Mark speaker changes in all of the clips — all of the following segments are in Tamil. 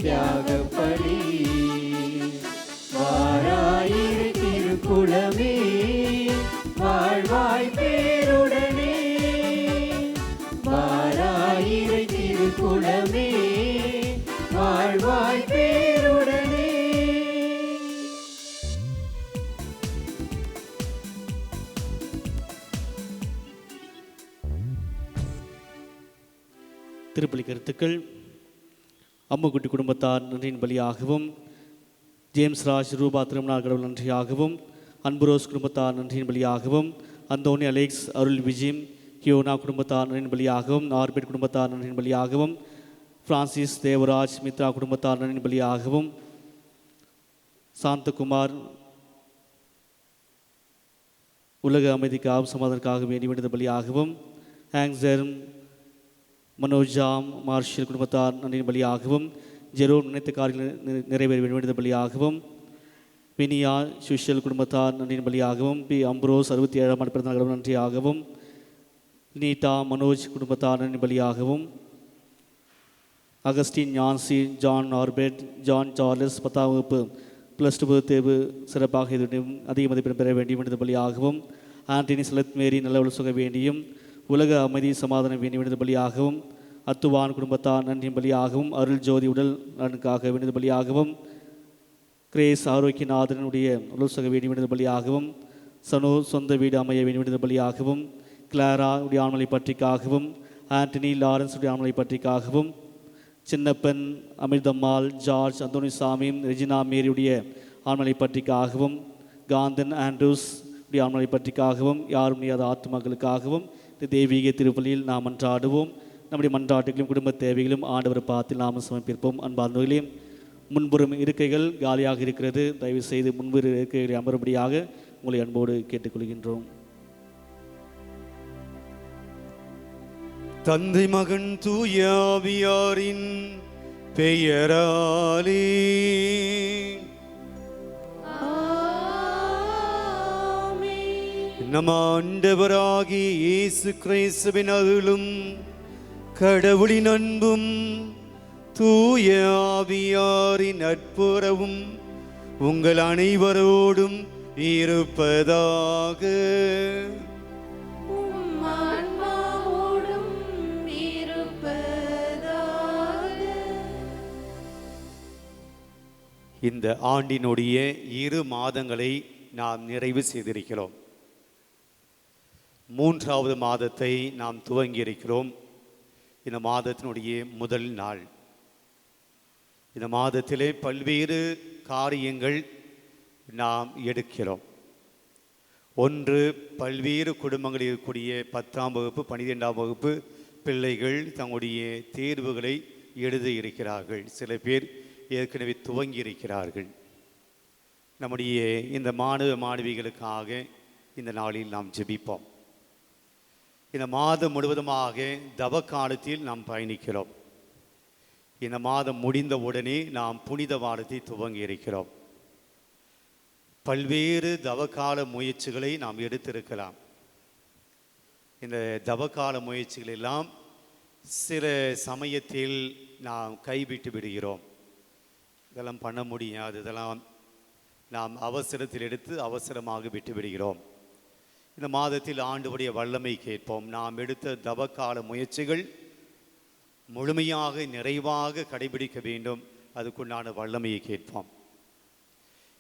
Speaker 1: தியாகப்படி. வாராயிரு திருக்குளமே வாழ்வாய் பேருடனே, வாராயிரு திருக்குளமே வாழ்வாய் பேருடனே.
Speaker 2: திருப்பலி கருத்துக்கள். அம்முக்குட்டி குடும்பத்தார் நன்றியின் பலியாகவும், ஜேம்ஸ் ராஜ் ரூபா திருமண கடவுள் நன்றியாகவும், அன்புரோஸ் குடும்பத்தார் நன்றியின் பலியாகவும், அந்தோனி அலெக்ஸ் அருள் விஜிம் ஹியோனா குடும்பத்தார் நன்றியின் பலியாகவும், ஆர்பேட் குடும்பத்தார் நன்றியின் பலியாகவும், பிரான்சிஸ் தேவராஜ் மித்ரா குடும்பத்தார் நன்றியின் பலியாகவும், சாந்தகுமார் உலக அமைதிக்காகவும் சமாதானத்துக்காக வேண்டி வேண்டிய பலியாகவும், ஆங்ஸர் மனோஜாம் மார்ஷல் குடும்பத்தார் நன்றியின் பலியாகவும், ஜெரோம் நினைத்த காரியங்கள் நிறைவேற வேண்டிய பலியாகவும், வினியா சுஷல் குடும்பத்தார் நன்றியின் பலியாகவும், பி அம்ப்ரோஸ் 67ஆம் ஆண்டு பிறந்த நாள் நன்றியாகவும், நீட்டா மனோஜ் குடும்பத்தார் நன்றியின் பலியாகவும், அகஸ்டின் ஞான்சி ஜான் ஆர்பெட் ஜான் சார்லஸ் 10ஆம் வகுப்பு +2 தேர்வு சிறப்பாக அதிக மதிப்பெண் பெற வேண்டிய பலியாகவும், ஆண்டனி செலத் மேரி நல்ல சுக வேண்டியும், உலக அமைதி சமாதானம் வேண்டிய பலியாகவும், அத்துவான் குடும்பத்தார் நன்றியின் பலியாகவும், அருள் ஜோதி உடல் நலனுக்காக வேண்டிய பலியாகவும், கிரேஸ் ஆரோக்கியநாதனுடைய உலக வேண்டிய பலியாகவும், சனோ சொந்த வீடு அமைய வேண்டிய பலியாகவும், கிளாரா உடைய ஆண்மலை பற்றிக்காகவும், ஆண்டனி லாரன்ஸ் உடைய ஆண்மலை பற்றிக்காகவும், சின்னப்பன் அமிர்தம்மாள் ஜார்ஜ் அந்தோனிசாமி ரெஜினா மேரியுடைய ஆண்மலை பற்றிக்காகவும், காந்தன் ஆண்ட்ரூஸ் உடைய ஆண்மலை பற்றிக்காகவும், யாரும் முடியாத ஆத்மாக்களுக்காகவும் இந்த தெய்வீக திருப்பலியில் நாம் மன்றாடுவோம். நம்முடைய மன்றாட்டுகளையும் குடும்ப தேவைகளும் ஆண்டவர் பாத்தில் நாம் சமர்ப்பிப்போம். அன்பார்ந்தவர்களே, முன்புறம் இருக்கைகள் காலியாக இருக்கிறது. தயவு செய்து முன்புற இருக்கைகளை அமரும்படியாக உங்களை அன்போடு கேட்டுக்கொள்கின்றோம்.
Speaker 3: தந்தை மகன் தூய ஆவியாரின் பெயராலே நம் ஆண்டவராகிய இயேசு கிறிஸ்துவின் அருளும் கடவுளின் அன்பும் தூய ஆவியாரின் நட்புறவும் உங்கள் அனைவரோடும் இருப்பதாக. இந்த ஆண்டினுடைய 2 மாதங்களை நாம் நிறைவு செய்திருக்கிறோம். 3வது மாதத்தை நாம் துவங்கியிருக்கிறோம். இந்த மாதத்தினுடைய முதல் நாள். இந்த மாதத்திலே பல்வேறு காரியங்கள் நாம் எடுக்கிறோம். ஒன்று, பல்வேறு குடும்பங்களில் இருக்கக்கூடிய 10ஆம் வகுப்பு 12ஆம் வகுப்பு பிள்ளைகள் தங்களுடைய தேர்வுகளை எழுத இருக்கிறார்கள். சில பேர் ஏற்கனவே துவங்கி இருக்கிறார்கள். நம்முடைய இந்த மாணவ மாணவிகளுக்காக இந்த நாளில் நாம் ஜெபிப்போம். இந்த மாதம் முழுவதுமாக தவ காலத்தில் நாம் பயணிக்கிறோம். இந்த மாதம் முடிந்த உடனே நாம் புனித வாரத்தை துவங்கி இருக்கிறோம். பல்வேறு தவக்கால முயற்சிகளை நாம் எடுத்திருக்கலாம். இந்த தவக்கால முயற்சிகள் எல்லாம் சில சமயத்தில் நாம் கைவிட்டு விடுகிறோம். இதெல்லாம் பண்ண முடியாது, இதெல்லாம் நாம் அவசரத்தில் எடுத்து அவசரமாக விட்டு விடுகிறோம். இந்த மாதத்தில் ஆண்டவருடைய வல்லமை கேட்போம். நாம் எடுத்த தவக்கால முயற்சிகள் முழுமையாக நிறைவாக கடைபிடிக்க வேண்டும். அதுக்குண்டான வல்லமையை கேட்போம்.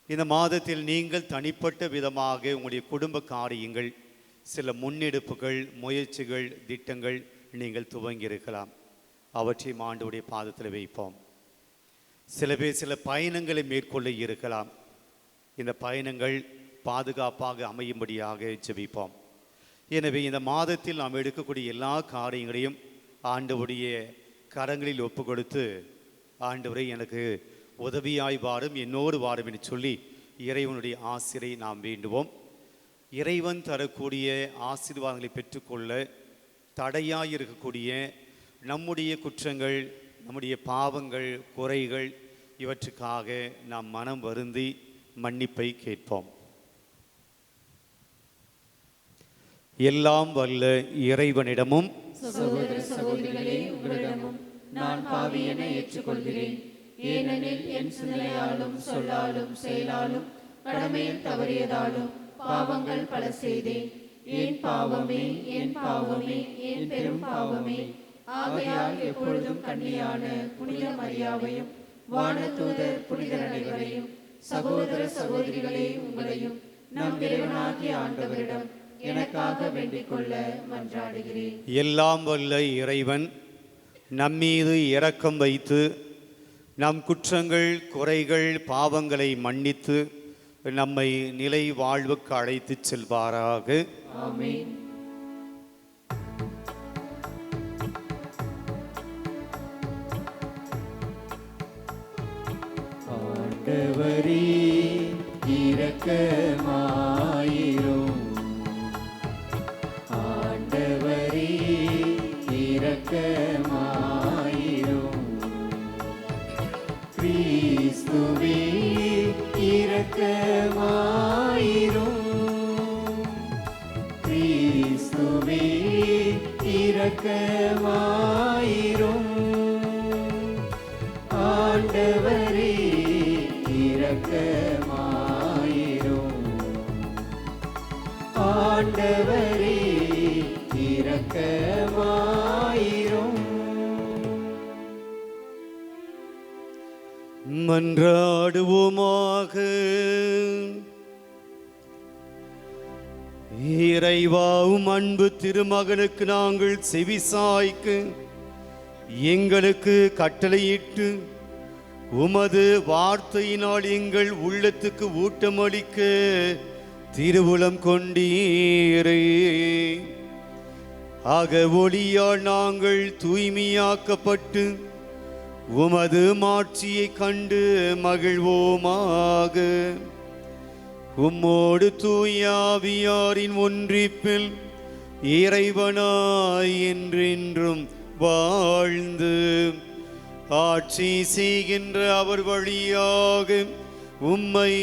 Speaker 3: இந்த மாதத்தில் நீங்கள் தனிப்பட்ட விதமாக உங்களுடைய குடும்ப காரியங்கள், சில முன்னெடுப்புகள், முயற்சிகள், திட்டங்கள் நீங்கள் துவங்கியிருக்கலாம். அவற்றை ஆண்டவருடைய பாதத்தில் வைப்போம். சில பேர் சில பயணங்களை மேற்கொள்ள இருக்கலாம். இந்த பயணங்கள் பாதுகாப்பாக அமையும்படியாக ஜெபிப்போம். எனவே இந்த மாதத்தில் நாம் எடுக்கக்கூடிய எல்லா காரியங்களையும் ஆண்டவருடைய கரங்களில் ஒப்பு கொடுத்து, ஆண்டவரை எனக்கு உதவியாய் வாரும், என்னோடு வாரும் என்று சொல்லி இறைவனுடைய ஆசிரை நாம் வேண்டுவோம். இறைவன் தரக்கூடிய ஆசீர்வாதங்களை பெற்றுக்கொள்ள தடையாய் இருக்கக்கூடிய நம்முடைய குற்றங்கள், நம்முடைய பாவங்கள், குறைகள், இவற்றுக்காக நாம் மனம் வருந்தி மன்னிப்பை கேட்போம். எல்லாம் வல்ல இறைவனிடமும்
Speaker 1: சகோதர சகோதரிகளே, உங்களிடமும் நான் பாவி என ஏற்றுக்கொள்கிறேன்.
Speaker 4: ஏனெனில் என் சிந்தனையாலும் சொல்லாலும் செயலாலும் கடமையில் தவறியதாலும் பாவங்கள் பல செய்தேன். என் பாவமே, என் பாவமே, என் பெரும் பாவமே. ஆகையால் எப்பொழுதும் கன்னியான புனித மரியாவையும் வானதூதர் புனிதர் அனைவரையும் சகோதர சகோதரிகளே உங்களையும் நம் இறைவனாகிய ஆண்டவரிடம் எனக்காக வேண்டிக் கொள்ள மன்றாடுகிறேன்.
Speaker 3: எல்லாம் வல்ல இறைவன் நம்மீது இரக்கம் வைத்து நம் குற்றங்கள் குறைகள் பாவங்களை மன்னித்து நம்மை நிலை வாழ்வுக்கு அழைத்துச் செல்வாராக.
Speaker 4: ஆமென்.
Speaker 1: ஆண்டவரே இரக்கமாயிரும். ஆண்டவரே இரக்கமாயிரும். கிறிஸ்துவே இரக்கமாயிரும். கிறிஸ்துவே இரக்கமாயிரும். ஆண்டவரே இரக்கமாயிரும். ஆண்டவரே இரக்கமாயிரும்.
Speaker 3: மன்றாடுவோமாக. இறைவாவும் அன்பு திருமகனுக்கு நாங்கள் செவிசாய்க்க எங்களுக்கு கட்டளையிட்டு உமது வார்த்தையினால் எங்கள் உள்ளத்துக்கு ஊட்டமளிக்க திருவுளம் கொண்டீரே. ஆக ஒளியால் நாங்கள் தூய்மையாக்கப்பட்டு உமது மாட்சியை கண்டு மகிழ்வோமாக. உம்மோடு தூயாவியாரின் ஒன்றிப்பில் இறைவனாய் என்றென்றும் வாழ்ந்து ஆட்சி செய்கின்ற அவர் வழியாக உம்மை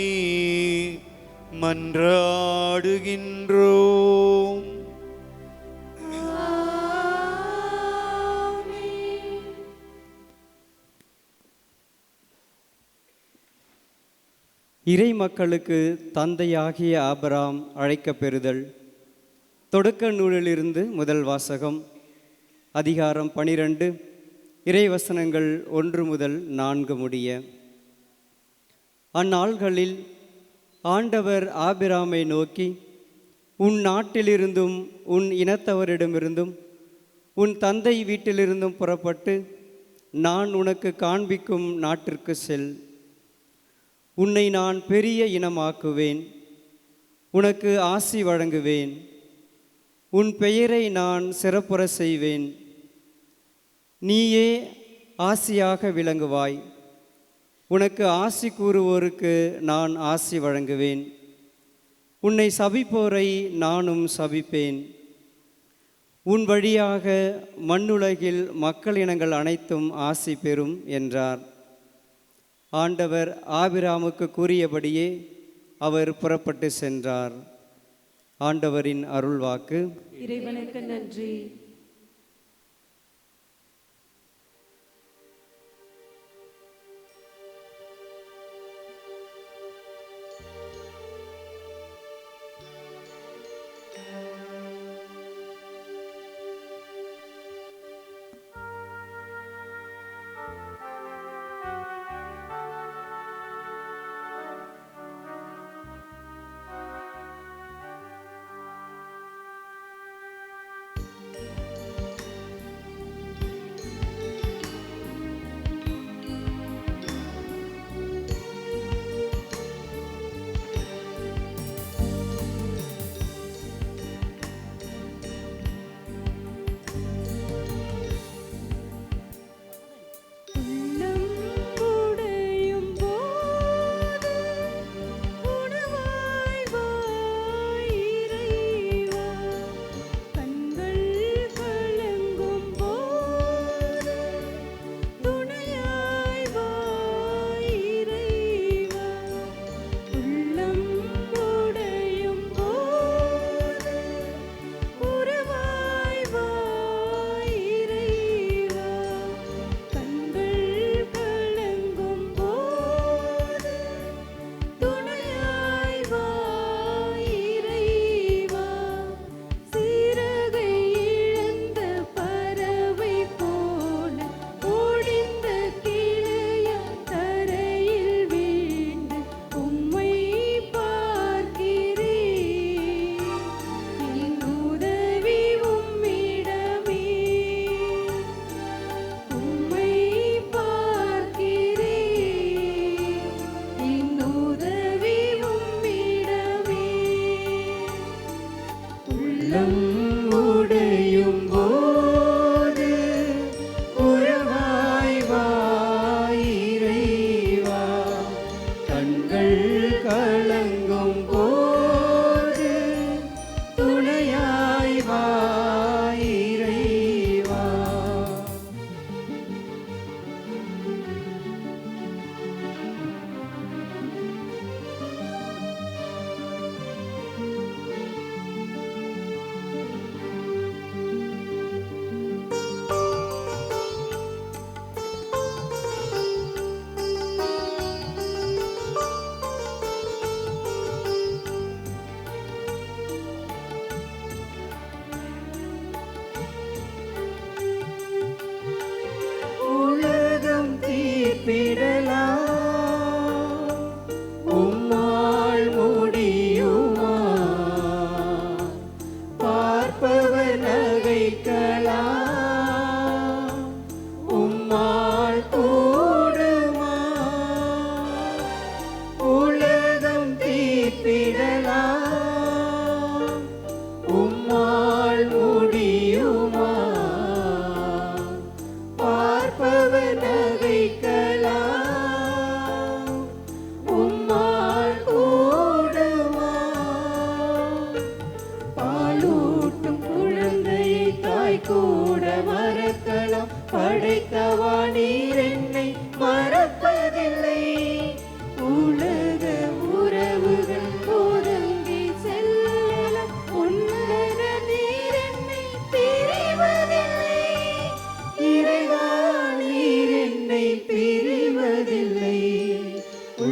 Speaker 3: மன்றாடுகின்றோம்.
Speaker 5: இறை மக்களுக்கு தந்தையாகிய ஆபிரகாம் அழைக்கப் பெறுதல். தொடக்க நூலிலிருந்து முதல் வாசகம். அதிகாரம் 12, இறைவசனங்கள் 1 முதல் 4 முடிய. அந்நாள்களில் ஆண்டவர் ஆபிரகாமை நோக்கி, உன் நாட்டிலிருந்தும் உன் இனத்தவரிடமிருந்தும் உன் தந்தை வீட்டிலிருந்தும் புறப்பட்டு நான் உனக்கு காண்பிக்கும் நாட்டிற்கு செல். உன்னை நான் பெரிய இனமாக்குவேன், உனக்கு ஆசி வழங்குவேன், உன் பெயரை நான் சிறப்புற செய்வேன், நீயே ஆசியாக விளங்குவாய். உனக்கு ஆசி கூறுவோருக்கு நான் ஆசி வழங்குவேன், உன்னை சபிப்போரை நானும் சபிப்பேன். உன் வழியாக மண்ணுலகில் மக்களினங்கள் அனைத்தும் ஆசி பெறும் என்றார். ஆண்டவர் ஆபிரகாமுக்கு கூறியபடியே அவர் புறப்பட்டு சென்றார். ஆண்டவரின் அருள்வாக்கு.
Speaker 4: இறைவனுக்கு நன்றி.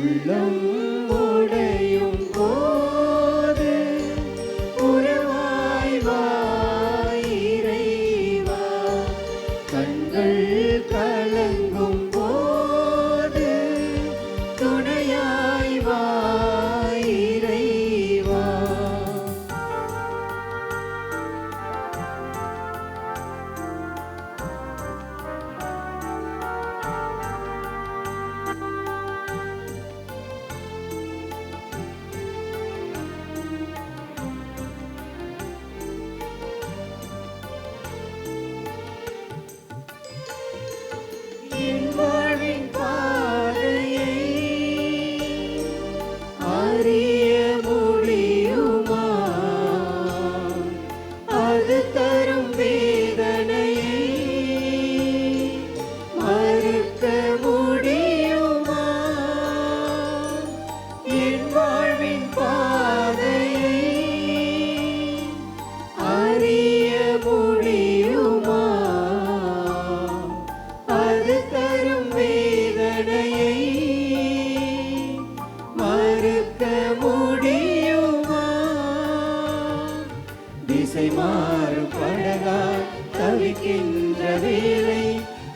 Speaker 1: உள்ளம் உடையும் போது உறவாய் வா இறைவா. கண்கள் கலங்கும் போது துணையாய் வா இறைவா. என் வாழ்வின் பாதையை அறிய முடியுமா? அது தரும் வேதனையை மறுக்க முடியுமா? என் வாழ்வின் பாதையை அறிய முடியுமா? அது தரும் வேதனையை மறுக்க முடியுமா? திசை மாறும் படகாய் தவிக்கின்ற வேளை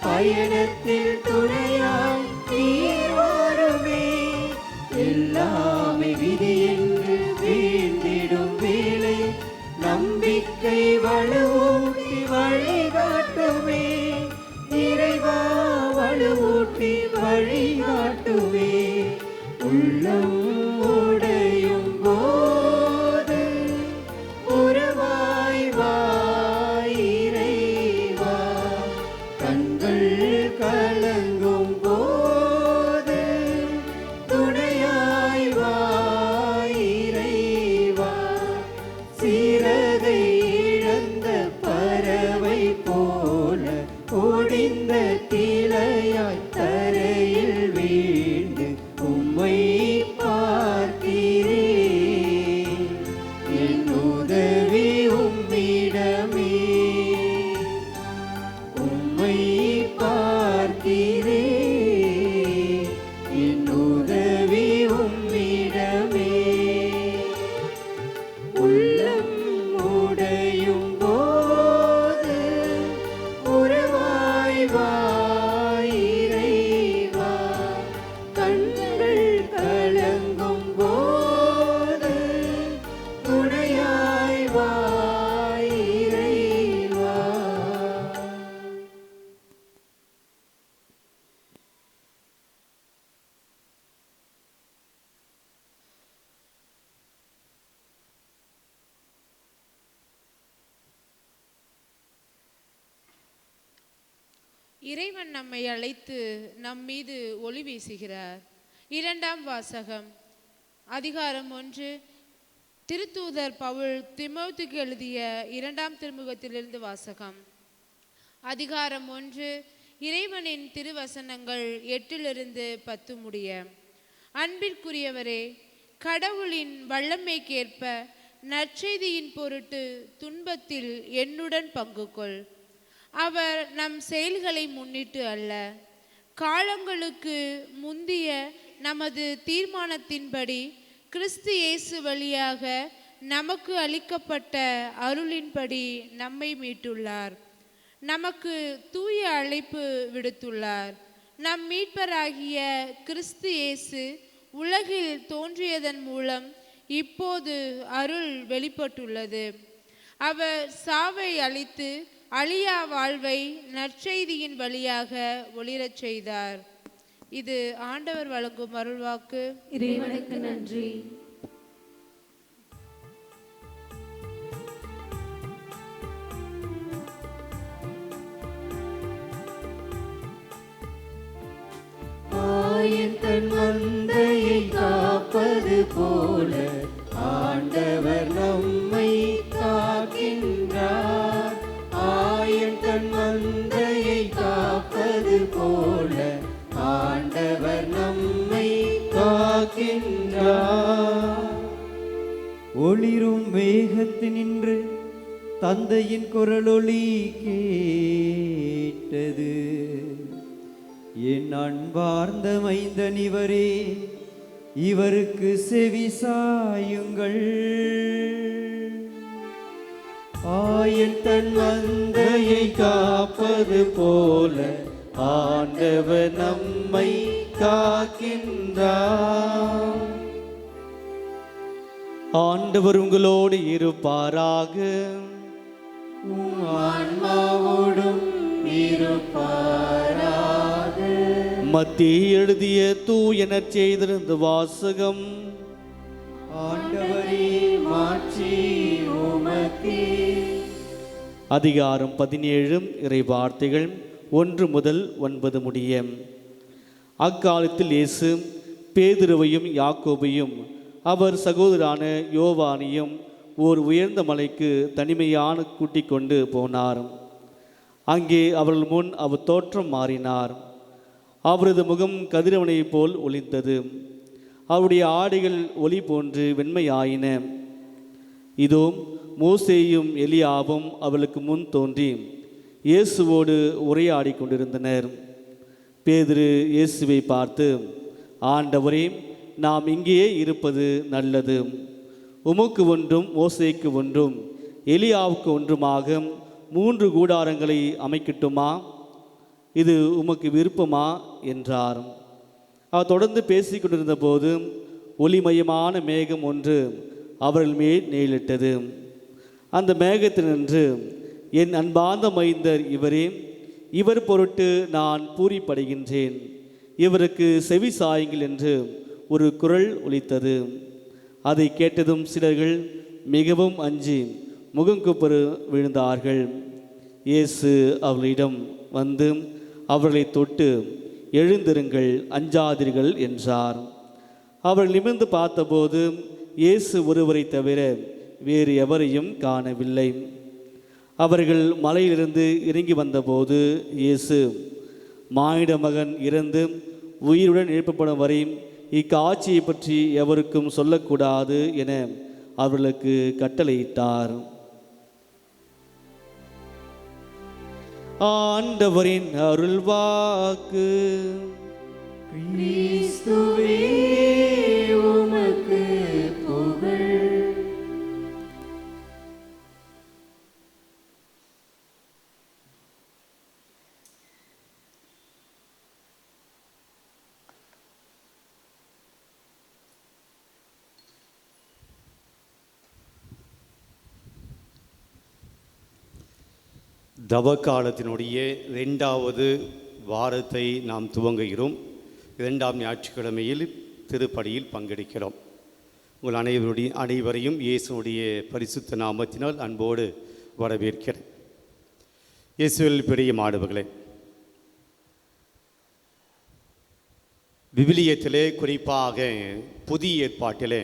Speaker 1: பயணத்தில் துணையாய் நீர் வாருமே. எல்லாமே விதி என்று வீழ்ந்திடும் வேளை நம்பிக்கை வலுவூட்டி வழிகாட்டுமே. இறைவா வலுவூட்டி வழிகாட்டுமே. உள்ளம் உடையும் போது உறவாய் வா இறைவா. கண்கள் கலங்கும் போது துணையாய் வா இறைவா. சிறகை இழந்த பறவை போல ஒடிந்த கிளையாய் தரையில் வீழ்ந்து உம்மை பார்க்கிறேன். என் உதவி உம்மிடமே. உம்மை பார்க்கிறேன். என் உதவி உம்மிடமே. உள்ளம் உடையும் போது உறவாய் வா இறைவா. கண்கள் கலங்கும் போது துணையாய் வா இறைவா.
Speaker 6: இறைவன் நம்மை அழைத்து நம் மீது ஒளி வீசுகிறார். 2ஆம் வாசகம். அதிகாரம் 1. திருத்தூதர் பவுல் தீமோத்தேயுவுக்கு எழுதிய 2ஆம் திருமுகத்திலிருந்து வாசகம். அதிகாரம் 1. இறைவனின் திருவசனங்கள் 8 10 முடிய. அன்பிற்குரியவரே, கடவுளின் வல்லமைக்கேற்ப நற்செய்தியின் பொருட்டு துன்பத்தில் என்னுடன் பங்கு கொள். அவர் நம் செயல்களை முன்னிட்டு அல்ல, காலங்களுக்கு முந்திய நமது தீர்மானத்தின்படி கிறிஸ்து இயேசு வழியாக நமக்கு அளிக்கப்பட்ட அருளின்படி நம்மை மீட்டுள்ளார். நமக்கு தூய அழைப்பு விடுத்துள்ளார். நம் மீட்பராகிய கிறிஸ்து இயேசு உலகில் தோன்றியதன் மூலம் இப்போது அருள் வெளிப்பட்டுள்ளது. அவர் சாவை அழித்து அழியா வாழ்வை நற்செய்தியின் வழியாக ஒளிரச் செய்தார். இது ஆண்டவர் வழங்கும் அருள்வாக்கு.
Speaker 4: இறைவனுக்கு நன்றி.
Speaker 1: ஆயன் தன் மந்தையை காப்பது போல ஆண்டவர் நம்மை காக்கின்றார். ஆயன் தன் மந்தையை காப்பது போல ஆண்டவர் நம்மை காக்கின்றார்.
Speaker 5: ஒளிரும் மேகத்தினின்று தந்தையின் குரலொலி கேட்டது. என் அன்பார்ந்த மைந்தனிவரே, இவருக்கு செவி சாயுங்கள்.
Speaker 1: ஆயன் தன் மந்தையை காப்பது போல ஆண்டவர் நம்மை காக்கின்றார்.
Speaker 2: ஆண்டவர் உங்களோடு இருப்பாராக.
Speaker 1: உம் ஆன்மாவோடும் இருப்பாராக.
Speaker 2: மத்திய எழுதிய தூய நற்செய்தியிலிருந்து வாசகம்.
Speaker 1: ஆண்டவரே மாட்சி உமக்கே.
Speaker 2: அதிகாரம் 17 இறை வார்த்தைகள் 1 முதல் 9 முடிய. அக்காலத்தில் இயேசு பேதுருவையும் யாக்கோபையும் அவர் சகோதரான யோவானையும் ஓர் உயர்ந்த மலைக்கு தனிமையான கூட்டிக் கொண்டு போனார். அங்கே அவர்கள் முன் அவர் தோற்றம் மாறினார். அவரது முகம் கதிரவனைப் போல் ஒளிர்ந்தது. அவருடைய ஆடைகள் ஒளி போன்று வெண்மையாயின. இதோ மோசேயும் எலியாவும் அவளுக்கு முன் தோன்றி இயேசுவோடு உரையாடி கொண்டிருந்தனர். பேதுரு இயேசுவை பார்த்து, ஆண்டவரே, நாம் இங்கேயே இருப்பது நல்லது. உமக்கு ஒன்றும் மோசேக்கு ஒன்றும் எலியாவுக்கு ஒன்றுமாக 3 கூடாரங்களை அமைக்கட்டுமா? இது உமக்கு விருப்பமா என்றார். அவர் தொடர்ந்து பேசிக் கொண்டிருந்த போது ஒளிமயமான மேகம் ஒன்று அவர்கள் மேல் நேரிட்டது. அந்த மேகத்தினின்று, என் அன்பார்ந்த மைந்தர் இவரே, இவர் பொருட்டு நான் பூரிப்படைகின்றேன், இவருக்கு செவி சாயுங்கள் என்று ஒரு குரல் ஒலித்தது. அதை கேட்டதும் சிலர்கள் மிகவும் அஞ்சி முகங்குப்புற விழுந்தார்கள். இயேசு அவர்களிடம் வந்து அவர்களை தொட்டு, எழுந்திருங்கள், அஞ்சாதீர்கள் என்றார். அவர்கள் நிமிர்ந்து பார்த்தபோது இயேசு ஒருவரை தவிர வேறு எவரையும் காணவில்லை. அவர்கள் மலையிலிருந்து இறங்கி வந்தபோது இயேசு, மானிட மகன் இறந்து உயிருடன் எழுப்பப்படும் வரை இக்காட்சியை பற்றி எவருக்கும் சொல்லக்கூடாது என அவர்களுக்கு கட்டளையிட்டார். ஆண்டவரின் அருள்வாக்கு.
Speaker 1: கிறிஸ்துவே உமக்கு புகழ்.
Speaker 3: தவக்காலத்தினுடைய 2வது வாரத்தை நாம் துவங்குகிறோம். 2ஆம் ஞாயிற்றுக்கிழமையில் திருப்பலியில் பங்கெடுக்கிறோம். உங்கள் அனைவரையும் இயேசுடைய பரிசுத்த நாமத்தினால் அன்போடு வரவேற்கிறேன். இயேசுவில் பெரிய மாணவர்களே, விவிலியத்திலே குறிப்பாக புதிய ஏற்பாட்டிலே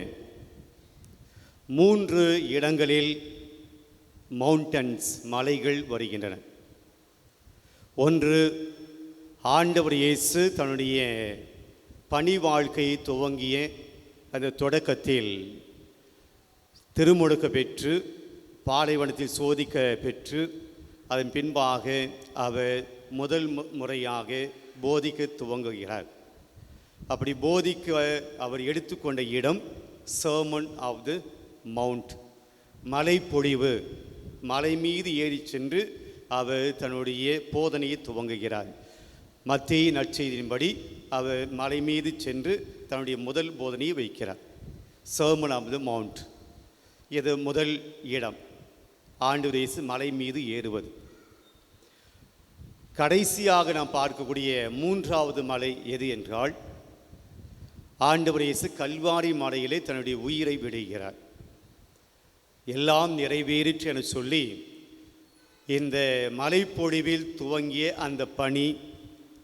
Speaker 3: 3 இடங்களில் மவுண்டன்ஸ், மலைகள் வருகின்றன. ஒன்று, ஆண்டவர் இயேசு தன்னுடைய பணி வாழ்க்கையை துவங்கிய அந்த தொடக்கத்தில் திருமுழுக்கு பெற்று பாலைவனத்தில் சோதிக்க பெற்று அதன் பின்பாக அவர் முதல் முறையாக போதிக்க துவங்குகிறார். அப்படி போதிக்க அவர் எடுத்துக்கொண்ட இடம் சர்மன் ஆஃப் தி மவுண்ட், மலைப்பொழிவு. மலை மீது ஏறி சென்று அவர் தன்னுடைய போதனையை துவங்குகிறார். மத்தேயு நற்செய்தியின்படி அவர் மலை மீது சென்று தன்னுடைய முதல் போதனையை வைக்கிறார். சர்மன் ஆஃப் தி மவுண்ட், இது முதல் இடம், ஆண்டவர் இயேசு மலை மீது ஏறுவது. கடைசியாக நாம் பார்க்கக்கூடிய 3வது மலை எது என்றால், ஆண்டவர் இயேசு கல்வாரி மலையிலே தன்னுடைய உயிரை விடுகிறார். எல்லாம் நிறைவேறிற்று என சொல்லி இந்த மலைப்பொழிவில் துவங்கிய அந்த பணி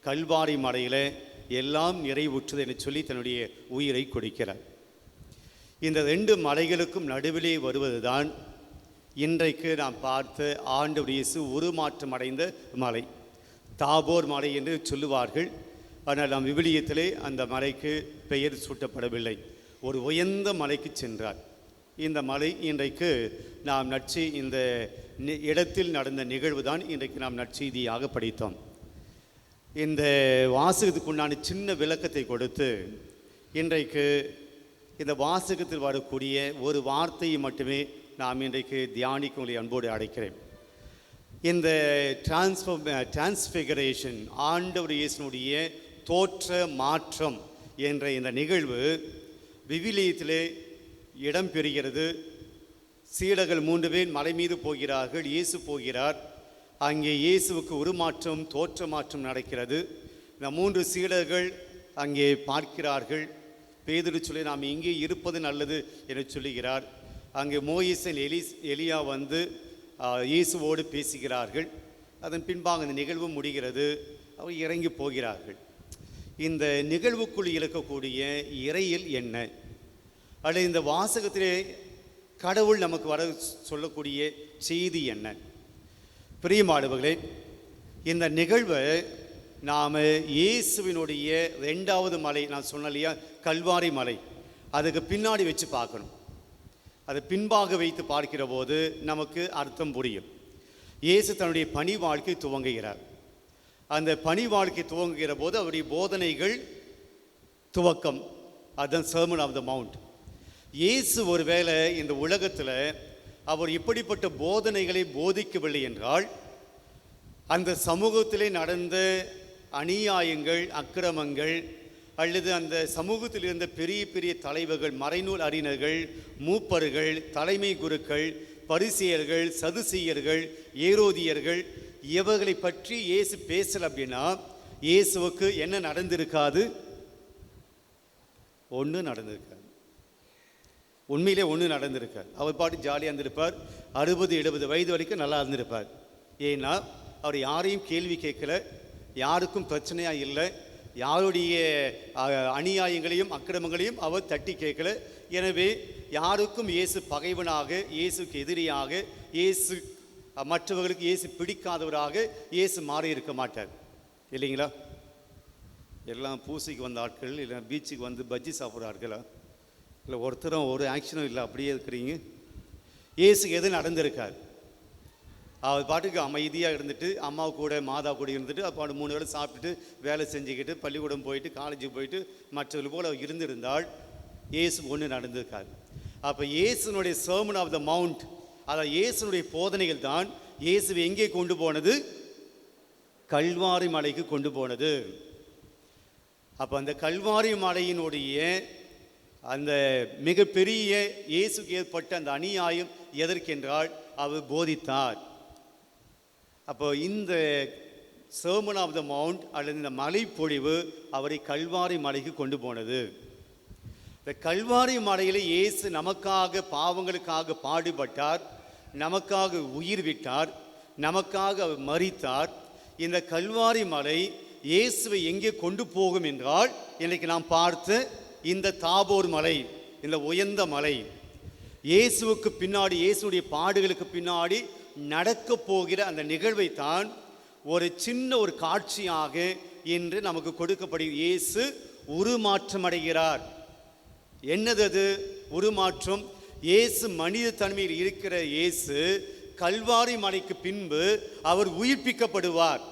Speaker 3: கல்வாரி மலையில் எல்லாம் நிறைவுற்றது என சொல்லி தன்னுடைய உயிரை கொடுக்கிறார். இந்த 2 மலைகளுக்கும் நடுவிலே வருவதுதான் இன்றைக்கு நாம் பார்த்த ஆண்டவர் இயேசு உருமாற்றம் அடைந்த மலை, தாபோர் மலை என்று சொல்லுவார்கள். ஆனால் நம் விவிலியத்திலே அந்த மலைக்கு பெயர் சூட்டப்படவில்லை. ஒரு உயர்ந்த மலைக்கு சென்றார். இந்த மலை இன்றைக்கு நாம் இந்த இடத்தில் நடந்த நிகழ்வு தான் இன்றைக்கு நாம் நற்செய்தியாக படித்தோம். இந்த வாசகத்துக்குண்டான சின்ன விளக்கத்தை கொடுத்து இன்றைக்கு இந்த வாசகத்தில் வரக்கூடிய ஒரு வார்த்தையை மட்டுமே நாம் இன்றைக்கு தியானிக்க உங்களை அன்போடு அழைக்கிறேன். இந்த டிரான்ஸ்ஃபிகரேஷன், ஆண்டவர் இயேசுனுடைய தோற்ற மாற்றம் என்ற இந்த நிகழ்வு விவிலியத்திலே இடம் பெறுகிறது. சீடர்கள் 3 பேர் மலை மீது போகிறார்கள், இயேசு போகிறார். அங்கே இயேசுவுக்கு உருமாற்றம், தோற்ற மாற்றம் நடக்கிறது. இந்த 3 சீடர்கள் அங்கே பார்க்கிறார்கள். பேதுரு சொல்லி நாம் இங்கே இருப்பது நல்லது என்று சொல்லுகிறார். அங்கே மோயிசன் எலியா வந்து இயேசுவோடு பேசுகிறார்கள். அதன் பின்பாக இந்த நிகழ்வு முடிகிறது. அவர் இறங்கி போகிறார்கள். இந்த நிகழ்வுக்குள் இருக்கக்கூடிய இறையில் என்ன, அல்லது இந்த வாசகத்திலே கடவுள் நமக்கு வர சொல்லக்கூடிய செய்தி என்ன? பிரியமானவர்களே, இந்த நிகழ்வை நாம் இயேசுவினுடைய 2வது மலை, நான் சொன்ன இல்லையா, கல்வாரி மலை, அதுக்கு பின்னாடி வச்சு பார்க்கணும். அதை பின்பாக வைத்து பார்க்கிற போது நமக்கு அர்த்தம் புரியும். இயேசு தன்னுடைய பணி வாழ்க்கை துவங்குகிறார். அந்த பணி வாழ்க்கை துவங்குகிற போது அவருடைய போதனைகள் துவக்கம், அதுதான் சர்மன் ஆஃப் த மவுண்ட். இயேசு ஒருவேளை இந்த உலகத்தில் அவர் இப்படிப்பட்ட போதனைகளை போதிக்கவில்லை என்றால், அந்த சமூகத்திலே நடந்த அநியாயங்கள், அக்கிரமங்கள், அல்லது அந்த சமூகத்தில் இருந்த பெரிய பெரிய தலைவர்கள், மறைநூல் அறிஞர்கள், மூப்பர்கள், தலைமை குருக்கள், பரிசேயர்கள், சதுசீயர்கள், ஏரோதியர்கள், இவர்களை பற்றி இயேசு பேசல அப்படின்னா இயேசுவுக்கு என்ன நடந்திருக்காது? ஒன்றும் நடந்திருக்காது. உண்மையிலே ஒன்றும் நடந்திருக்கார். அவர் பாட்டு ஜாலியாக இருந்திருப்பார். 60-70 வயது வரைக்கும் நல்லா இருந்திருப்பார். ஏன்னா அவர் யாரையும் கேள்வி கேட்கல, யாருக்கும் பிரச்சனையாக இல்லை, யாருடைய அநியாயங்களையும் அக்கிரமங்களையும் அவர் தட்டி கேட்கல. எனவே யாருக்கும் இயேசு பகைவனாக, இயேசுக்கு எதிரியாக, இயேசு மற்றவர்களுக்கு இயேசு பிடிக்காதவராக இயேசு மாறி இருக்க மாட்டார். இல்லைங்களா? எல்லாம் பூசைக்கு வந்த ஆட்கள், இல்லை பீச்சுக்கு வந்து பஜ்ஜி சாப்பிட்ற ஆட்களா? இல்லை ஒருத்தரும் ஒரு ஆக்ஷனும் இல்லை, அப்படியே இருக்கிறீங்க. இயேசுக்கு எது நடந்திருக்கார்? அவர் பாட்டுக்கு அமைதியாக இருந்துட்டு, அம்மா கூட மாதா கூட இருந்துட்டு, அப்போ 3 வேளை சாப்பிட்டுட்டு வேலை செஞ்சுக்கிட்டு பள்ளிக்கூடம் போயிட்டு காலேஜுக்கு போயிட்டு மற்றவர்கள் போல் அவர் இருந்திருந்தால் இயேசு ஒன்று நடந்திருக்கார். அப்போ இயேசுனுடைய சர்மன் ஆஃப் த மவுண்ட், அதாவது இயேசுனுடைய போதனைகள் தான் இயேசுவை எங்கே கொண்டு போனது? கல்வாரி மலைக்கு கொண்டு போனது. அப்போ அந்த கல்வாரி மலையினுடைய அந்த மிகப்பெரிய இயேசுக்கு ஏற்பட்ட அந்த அநியாயம் எதற்கென்றால் அவர் போதித்தார். அப்போ இந்த சர்மன் ஆஃப் த மவுண்ட் அல்லது இந்த மலைப்பொழிவு அவரை கல்வாரி மலைக்கு கொண்டு போனது. இந்த கல்வாரி மலையில் இயேசு நமக்காக, பாவங்களுக்காக பாடுபட்டார், நமக்காக உயிர் விட்டார், நமக்காக அவர் மரித்தார். இந்த கல்வாரி மலை இயேசுவை எங்கே கொண்டு போகும் என்றால், இன்றைக்கு நாம் பார்த்து இந்த தாபோர் மலை, இந்த உயர்ந்த மலை, இயேசுவுக்கு பின்னாடி, இயேசுடைய பாடுகளுக்கு பின்னாடி நடக்க போகிற அந்த நிகழ்வை தான் ஒரு சின்ன ஒரு காட்சியாக இன்று நமக்கு கொடுக்கப்படுகிறது. இயேசு உருமாற்றம் அடைகிறார். என்னது அது உருமாற்றம்? இயேசு மனித தன்மையில் இருக்கிற இயேசு கல்வாரி மலைக்கு பின்பு அவர் உயிர்ப்பிக்கப்படுவார்.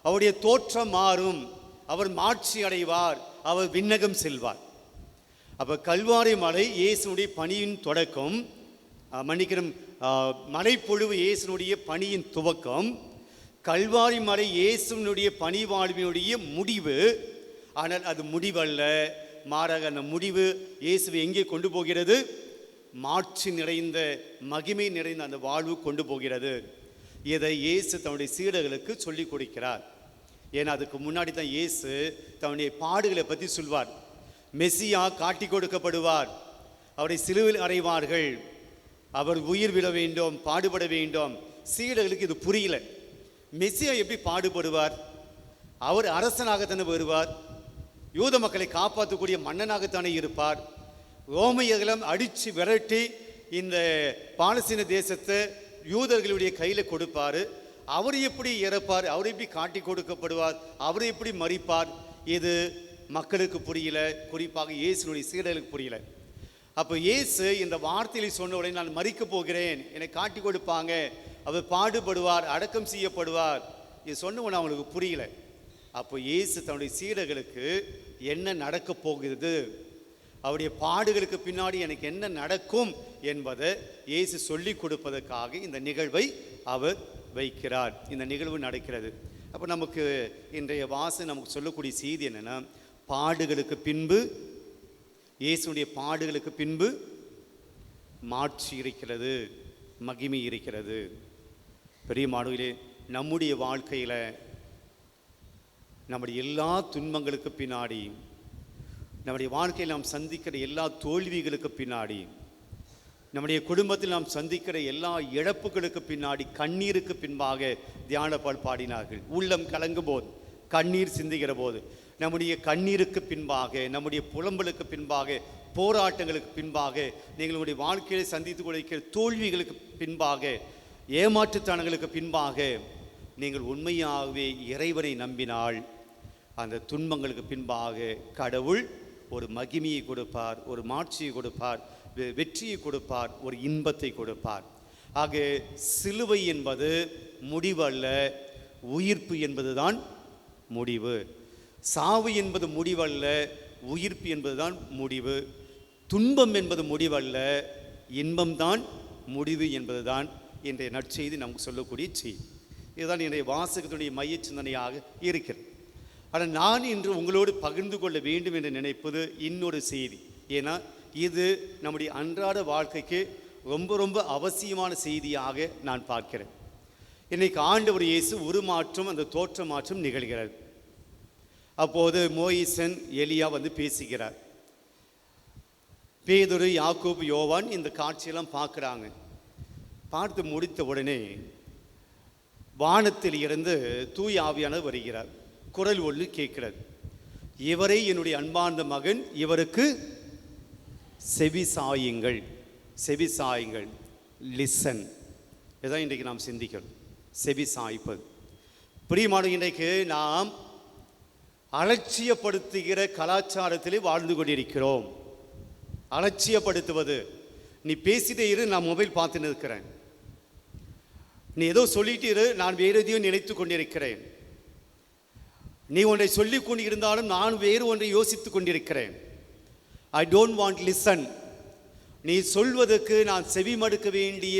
Speaker 3: அவருடைய தோற்றம் மாறும், அவர் மாட்சி அடைவார், அவர் விண்ணகம் செல்வார். அப்போ கல்வாரி மலை இயேசுனுடைய பணியின் தொடக்கம், மன்னிக்கணும், மலைப்பொழிவு இயேசுனுடைய பணியின் துவக்கம். கல்வாரி மலை இயேசுனுடைய பணி வாழ்வினுடைய முடிவு. ஆனால் அது முடிவல்ல, மாறாக அந்த முடிவு இயேசுவை எங்கே கொண்டு போகிறது? மாட்சி நிறைந்த, மகிமை நிறைந்த அந்த வாழ்வு கொண்டு போகிறது. இதை இயேசு தன்னுடைய சீடர்களுக்கு சொல்லிக் கொடுக்கிறார். ஏன்னா அதுக்கு முன்னாடி தான் இயேசு தன்னுடைய பாடுகளை பற்றி சொல்வார். மெசியா காட்டி கொடுக்கப்படுவார், அவரை சிலுவையில் அறைவார்கள், அவர் உயிர் விட வேண்டும், பாடுபட வேண்டும். சீடர்களுக்கு இது புரியல. மெசியா எப்படி பாடுபடுவார்? அவர் அரசனாகத்தானே வருவார், யூத மக்களை காப்பாற்றக்கூடிய மன்னனாகத்தானே இருப்பார். ரோமையர்களும் அடித்து விரட்டி இந்த பாலஸ்தீன தேசத்தை யூதர்களுடைய கையில் கொடுப்பார். அவர் எப்படி இறப்பார்? அவர் எப்படி காட்டி கொடுக்கப்படுவார்? அவர் எப்படி மரிப்பார்? இது மக்களுக்கு புரியல, குறிப்பாக இயேசுனுடைய சீடர்களுக்கு புரியல. அப்போ இயேசு இந்த வார்த்தையை சொன்ன உடனே, நான் மரிக்க போகிறேன், என்னை காட்டி கொடுப்பாங்க, அவர் பாடுபடுவார், அடக்கம் செய்யப்படுவார், இது சொன்ன உடனே அவங்களுக்கு புரியல. அப்போ இயேசு தன்னுடைய சீடர்களுக்கு என்ன நடக்க போகிறது, அவருடைய பாடுகளுக்கு பின்னாடி எனக்கு என்ன நடக்கும் என்பதை இயேசு சொல்லிக் கொடுப்பதற்காக இந்த நிகழ்வை அவர் வைக்கிறார். இந்த நிகழ்வு நடக்கிறது. அப்போ நமக்கு இன்றைய வாசகம் நமக்கு சொல்லக்கூடிய செய்தி என்னென்னா, பாடுகளுக்கு பின்பு, இயேசுடைய பாடுகளுக்கு பின்பு மாட்சி இருக்கிறது, மகிமை இருக்கிறது. பெரிய மாடுகளே, நம்முடைய வாழ்க்கையில் நம்முடைய எல்லா துன்பங்களுக்கு பின்னாடி, நம்முடைய வாழ்க்கையில் நாம் சந்திக்கிற எல்லா தோல்விகளுக்கு பின்னாடி, நம்முடைய குடும்பத்தில் நாம் சந்திக்கிற எல்லா இழப்புகளுக்கு பின்னாடி கண்ணீருக்கு பின்பாக தியானப்பால் பாடினார்கள். உள்ளம் கலங்கும் போது, கண்ணீர் சிந்துகிற போது, நம்முடைய கண்ணீருக்கு பின்பாக, நம்முடைய புலம்பலுக்கு பின்பாக, போராட்டங்களுக்கு பின்பாக, நீங்கள் உங்களுடைய வாழ்க்கையை சந்தித்துக் கொண்டிருக்கிற தோல்விகளுக்கு பின்பாக, ஏமாற்றுத்தனங்களுக்கு பின்பாக நீங்கள் உண்மையாகவே இறைவனை நம்பினால் அந்த துன்பங்களுக்கு பின்பாக கடவுள் ஒரு மகிமையை கொடுப்பார், ஒரு மாட்சியை கொடுப்பார், வெற்றியை கொடுப்பார், ஒரு இன்பத்தை கொடுப்பார். ஆக சிலுவை என்பது முடிவு அல்ல, உயிர்ப்பு என்பதுதான் முடிவு. சாவு என்பது முடிவல்ல, உயிர்ப்பு என்பதுதான் முடிவு. துன்பம் என்பது முடிவல்ல, இன்பம்தான் முடிவு என்பதுதான் இன்றைய நற்செய்தி நமக்கு சொல்லக்கூடிய செய்தி. இதுதான் இன்றைய வாசகத்தினுடைய மைய சிந்தனையாக இருக்கிறது. ஆனால் நான் இன்று உங்களோடு பகிர்ந்து கொள்ள வேண்டும் என்று நினைப்பது இன்னொரு செய்தி. ஏன்னா இது நம்முடைய அன்றாட வாழ்க்கைக்கு ரொம்ப ரொம்ப அவசியமான செய்தியாக நான் பார்க்கிறேன். இன்றைக்கு ஆண்டவர் இயேசு உருமாற்றம், அந்த தோற்ற மாற்றம் நிகழ்கிறது. அப்போது மோயிசன் எலியா வந்து பேசுகிறார். பேதுரு, யாக்கோபு, யோவான் இந்த காட்சியெல்லாம் பார்க்குறாங்க. பார்த்து முடித்த உடனே வானத்தில் இருந்து தூய ஆவியானவர் வருகிறார். குரல் ஒன்று கேட்கிறது, இவரே என்னுடைய அன்பார்ந்த மகன், இவருக்கு செவி சாயுங்கள். செவி சாயுங்கள், லிசன். இதுதான் இன்றைக்கு நாம் சிந்திக்கிறோம், செவி சாய்ப்பது. பிரியமான, இன்றைக்கு நாம் அலட்சியப்படுத்துகிற கலாச்சாரத்திலே வாழ்ந்து கொண்டிருக்கிறோம். அலட்சியப்படுத்துவது, நீ பேசிட்டே இரு, நான் மொபைல் பார்த்துன்னு இருக்கிறேன். நீ ஏதோ சொல்லிட்டு இரு, நான் வேறு எதையும் நினைத்து கொண்டிருக்கிறேன். நீ ஒன்றை சொல்லி கொண்டு இருந்தாலும் நான் வேறு ஒன்றை யோசித்து கொண்டிருக்கிறேன். I don't want listen. நீ சொல்வதற்கு நான் செவி மடுக்க வேண்டிய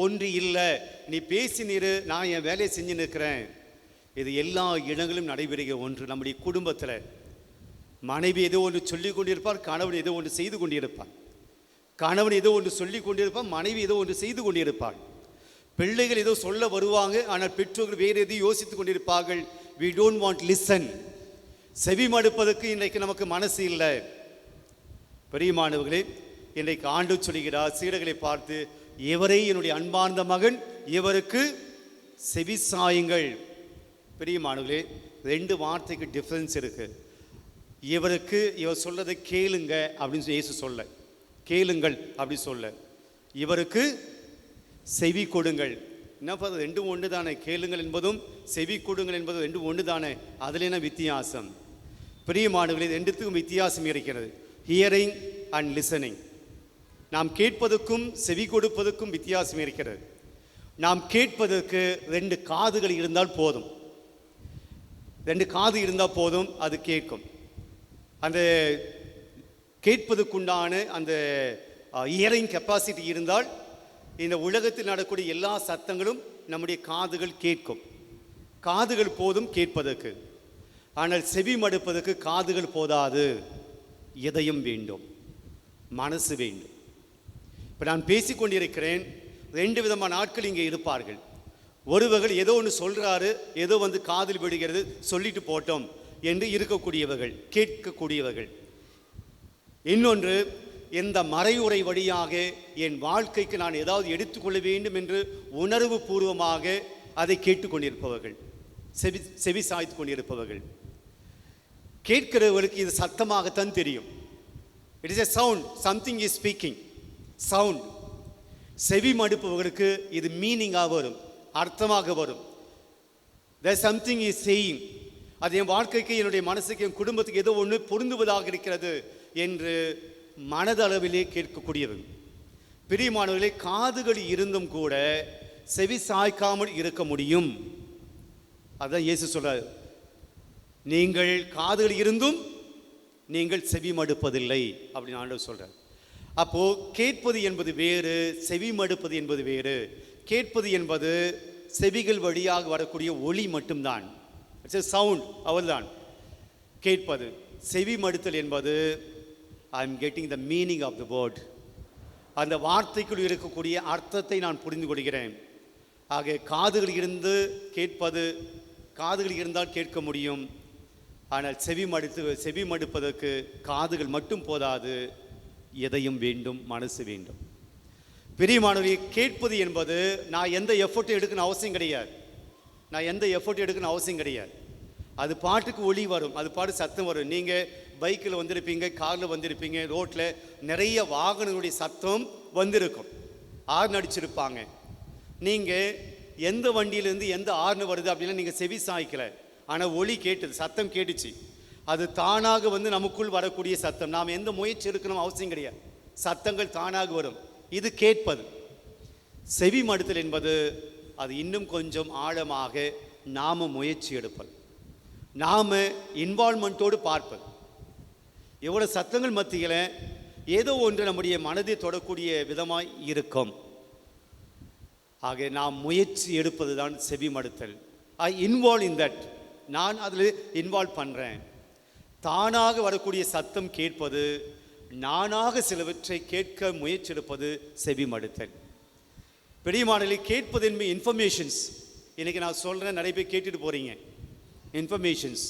Speaker 3: ஒன்று இல்லை. நீ பேசினிரு, நான் என் வேலையை செஞ்சு நிற்கிறேன். இது எல்லா இடங்களும் நடைபெறுகிற ஒன்று. நம்முடைய குடும்பத்தில் மனைவி ஏதோ ஒன்று சொல்லி கொண்டிருப்பார், கணவன் ஏதோ ஒன்று செய்து கொண்டிருப்பார். கணவன் ஏதோ ஒன்று சொல்லி கொண்டிருப்பார், மனைவி ஏதோ ஒன்று செய்து கொண்டிருப்பார். பிள்ளைகள் ஏதோ சொல்ல வருவாங்க, ஆனால் பெற்றோர்கள் வேறு எதையும் யோசித்து கொண்டிருப்பார்கள். we don't want listen. செவி மடுப்பதற்கு இன்றைக்கு நமக்கு மனசு இல்லை. பிரியமானவர்களே, இன்றைக்கு ஆண்டவர் சொல்கிறார் சீடர்களை பார்த்து, இவரே என்னுடைய அன்பார்ந்த மகன், இவருக்கு செவி சாயுங்கள். பிரியமானவர்களே, ரெண்டு வார்த்தைக்கு டிஃப்ரென்ஸ் இருக்கு. இவருக்கு, இவர் சொல்றதை கேளுங்க அப்படின்னு இயேசு சொல்ல, கேளுங்கள் அப்படி சொல்ல. இவருக்கு செவி கொடுங்கள். என்ன பார்த்து, ரெண்டும் ஒன்று தானே. கேளுங்கள் என்பதும் செவி கொடுங்கள் என்பதும் ரெண்டும் ஒன்று தானே. அதில் என்ன வித்தியாசம்? பிரியமானவர்களே, ரெண்டுத்துக்கும் வித்தியாசம் இருக்கிறது. Hearing and listening. நாம் கேட்பதற்கும் செவி கொடுப்பதற்கும் வித்தியாசம் இருக்கிறது. நாம் கேட்பதற்கு ரெண்டு காதுகள் இருந்தால் போதும். ரெண்டு காது இருந்தால் போதும், அது கேட்கும். அந்த கேட்பதற்குண்டான அந்த ஹியரிங் கெப்பாசிட்டி இருந்தால் இந்த உலகத்தில் நடக்கூடிய எல்லா சத்தங்களும் நம்முடைய காதுகள் கேட்கும். காதுகள் போதும் கேட்பதற்கு. ஆனால் செவி மடுப்பதற்கு காதுகள் போதாது, இதயம் வேண்டும், மனசு வேண்டும். இப்போ நான் பேசிக்கொண்டிருக்கிறேன், ரெண்டு விதமான ஆட்கள் இங்கே இருப்பார்கள். ஒருவர்கள் ஏதோ ஒன்று சொல்கிறாரு, ஏதோ வந்து காதில் விடுகிறது, சொல்லிட்டு போட்டோம் என்று இருக்கக்கூடியவர்கள், கேட்கக்கூடியவர்கள். இன்னொன்று, இந்த மறையுறை வழியாக என் வாழ்க்கைக்கு நான் ஏதாவது எடுத்துக்கொள்ள வேண்டும் என்று உணர்வு பூர்வமாக அதை கேட்டுக்கொண்டிருப்பவர்கள், செவி சாய்த்து கொண்டிருப்பவர்கள். கேட்கிறவர்களுக்கு இது சத்தமாகத்தான் தெரியும். It is a sound, something is speaking, sound. செவி மடுப்பவர்களுக்கு இது மீனிங்காக வரும், அர்த்தமாக வரும். There something is saying. அது என் வாழ்க்கைக்கு, என்னுடைய மனசுக்கு, என் குடும்பத்துக்கு ஏதோ ஒன்று பொருந்துவதாக இருக்கிறது என்று மனதளவிலே கேட்கக்கூடியவர்கள். பிரியமானவர்களே, காதுகள் இருந்தும் கூட செவி சாய்க்காமல் இருக்க முடியும். அதான் இயேசு சொல்றார், நீங்கள் காதுகள் இருந்தும் நீங்கள் செவி மடுப்பதில்லை அப்படின்னு ஆண்டவர் சொல்கிறார். அப்போது கேட்பது என்பது வேறு, செவி மடுப்பது என்பது வேறு. கேட்பது என்பது செவிகள் வழியாக வரக்கூடிய ஒளி மட்டும்தான், இட்ஸ் சவுண்ட், அவள்தான் கேட்பது. செவி மடுத்தல் என்பது I am getting the meaning of the word, அந்த வார்த்தைக்குள் இருக்கக்கூடிய அர்த்தத்தை நான் புரிந்து கொள்கிறேன். ஆக காதுகள் இருந்து கேட்பது, காதுகள் இருந்தால் கேட்க முடியும். ஆனால் செவி மடுப்பதற்கு காதுகள் மட்டும் போதாது, எதையும் வேண்டும், மனசு வேண்டும். பிரியமானவர்களே, கேட்பது என்பது நான் எந்த எஃபர்ட்டும் எடுக்கணும் அவசியம் கிடையாது. அது பாட்டுக்கு ஒளி வரும், அது பாட்டு சத்தம் வரும். நீங்கள் பைக்கில் வந்திருப்பீங்க, காரில் வந்திருப்பீங்க, ரோட்டில் நிறைய வாகனங்களுடைய சத்தம் வந்திருக்கும், ஆர்ன் அடிச்சிருப்பாங்க. நீங்கள் எந்த வண்டியிலேருந்து எந்த ஆர்ன் வருது அப்படின்னா நீங்கள் செவி சாய்க்கலை, ஆனால் ஒளி கேட்டது, சத்தம் கேட்டுச்சு. அது தானாக நமக்குள் வரக்கூடிய சத்தம், நாம் எந்த முயற்சி எடுக்கணும் அவசியம் கிடையாது, சத்தங்கள் தானாக வரும். இது கேட்பது. செவி மடுத்தல் என்பது அது இன்னும் கொஞ்சம் ஆழமாக நாம் முயற்சி எடுப்பது, நாம் இன்வால்மெண்ட்டோடு பார்ப்பது. எவ்வளோ சத்தங்கள் மத்தியில் ஏதோ ஒன்று நம்முடைய மனதை தொடக்கூடிய விதமாய் இருக்கும். ஆக நாம் முயற்சி எடுப்பது தான் செவி மடுத்தல். ஐ இன்வால்வ் இன் தட், நான் அதில் இன்வால்வ் பண்ணுறேன். தானாக வரக்கூடிய சத்தம் கேட்பது, நானாக சிலவற்றை கேட்க முயற்சி எடுப்பது செவி மடுத்தல். பெரியமானலை கேட்பது என்பது இன்ஃபர்மேஷன்ஸ். இன்றைக்கி நான் சொல்கிறேன், நிறைய பேர் கேட்டுட்டு போகிறீங்க இன்ஃபர்மேஷன்ஸ்.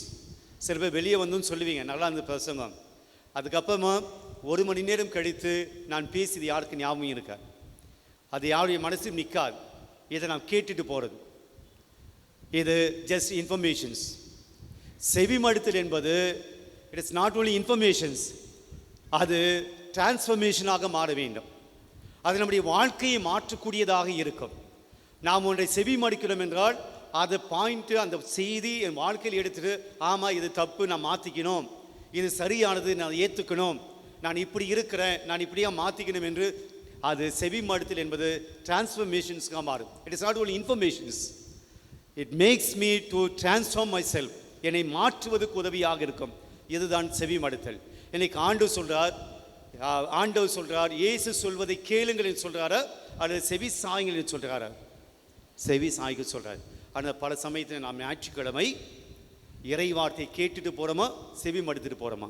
Speaker 3: சில பேர் வெளியே வந்துன்னு சொல்லுவீங்க, நல்லா இருந்த பிரசங்கம். அதுக்கப்புறமா 1 மணி நேரம் கழித்து நான் பேசியது யாருக்கு ஞாபகம் இருக்கா, அது யாருடைய மனசும் நிற்காது. இதை நான் கேட்டுட்டு போகிறது, இது ஜஸ்ட் இன்ஃபர்மேஷன்ஸ். செவி மடுத்தல் என்பது it is not only informations, அது டிரான்ஸ்ஃபர்மேஷனாக மாற வேண்டும். அது நம்முடைய வாழ்க்கையை மாற்றக்கூடியதாக இருக்கும். நாம் ஒன்றை செவி மடுக்கிறோம் என்றால் அதை பாயிண்ட்டு, அந்த செய்தி என் வாழ்க்கையில் எடுத்துகிட்டு, ஆமாம் இது தப்பு, நான் மாற்றிக்கணும், இது சரியானது, நான் ஏற்றுக்கணும், நான் இப்படி இருக்கிறேன், நான் இப்படியாக மாற்றிக்கணும் என்று அது செவி மடுத்தல் என்பது டிரான்ஸ்ஃபர்மேஷன்ஸ்க்காக மாறும். It is not only informations, it makes me to transform my self, என்னை மாற்றுவதற்கு உதவியாக இருக்கும். இதுதான் செவி மடுத்தல். இன்னைக்கு ஆண்டவர் சொல்கிறார், இயேசு சொல்வதை கேளுங்கள் என்று சொல்கிறாரா அல்லது செவி சாயுங்கள் என்று சொல்கிறாரா? செவி சாய்க்க சொல்கிறார். ஆனால் பல சமயத்தில் நாம் ஞாயிற்றுக்கிழமை இறை வார்த்தை கேட்டுட்டு போகிறோமா, செவி மடுத்துட்டு போகிறோமா?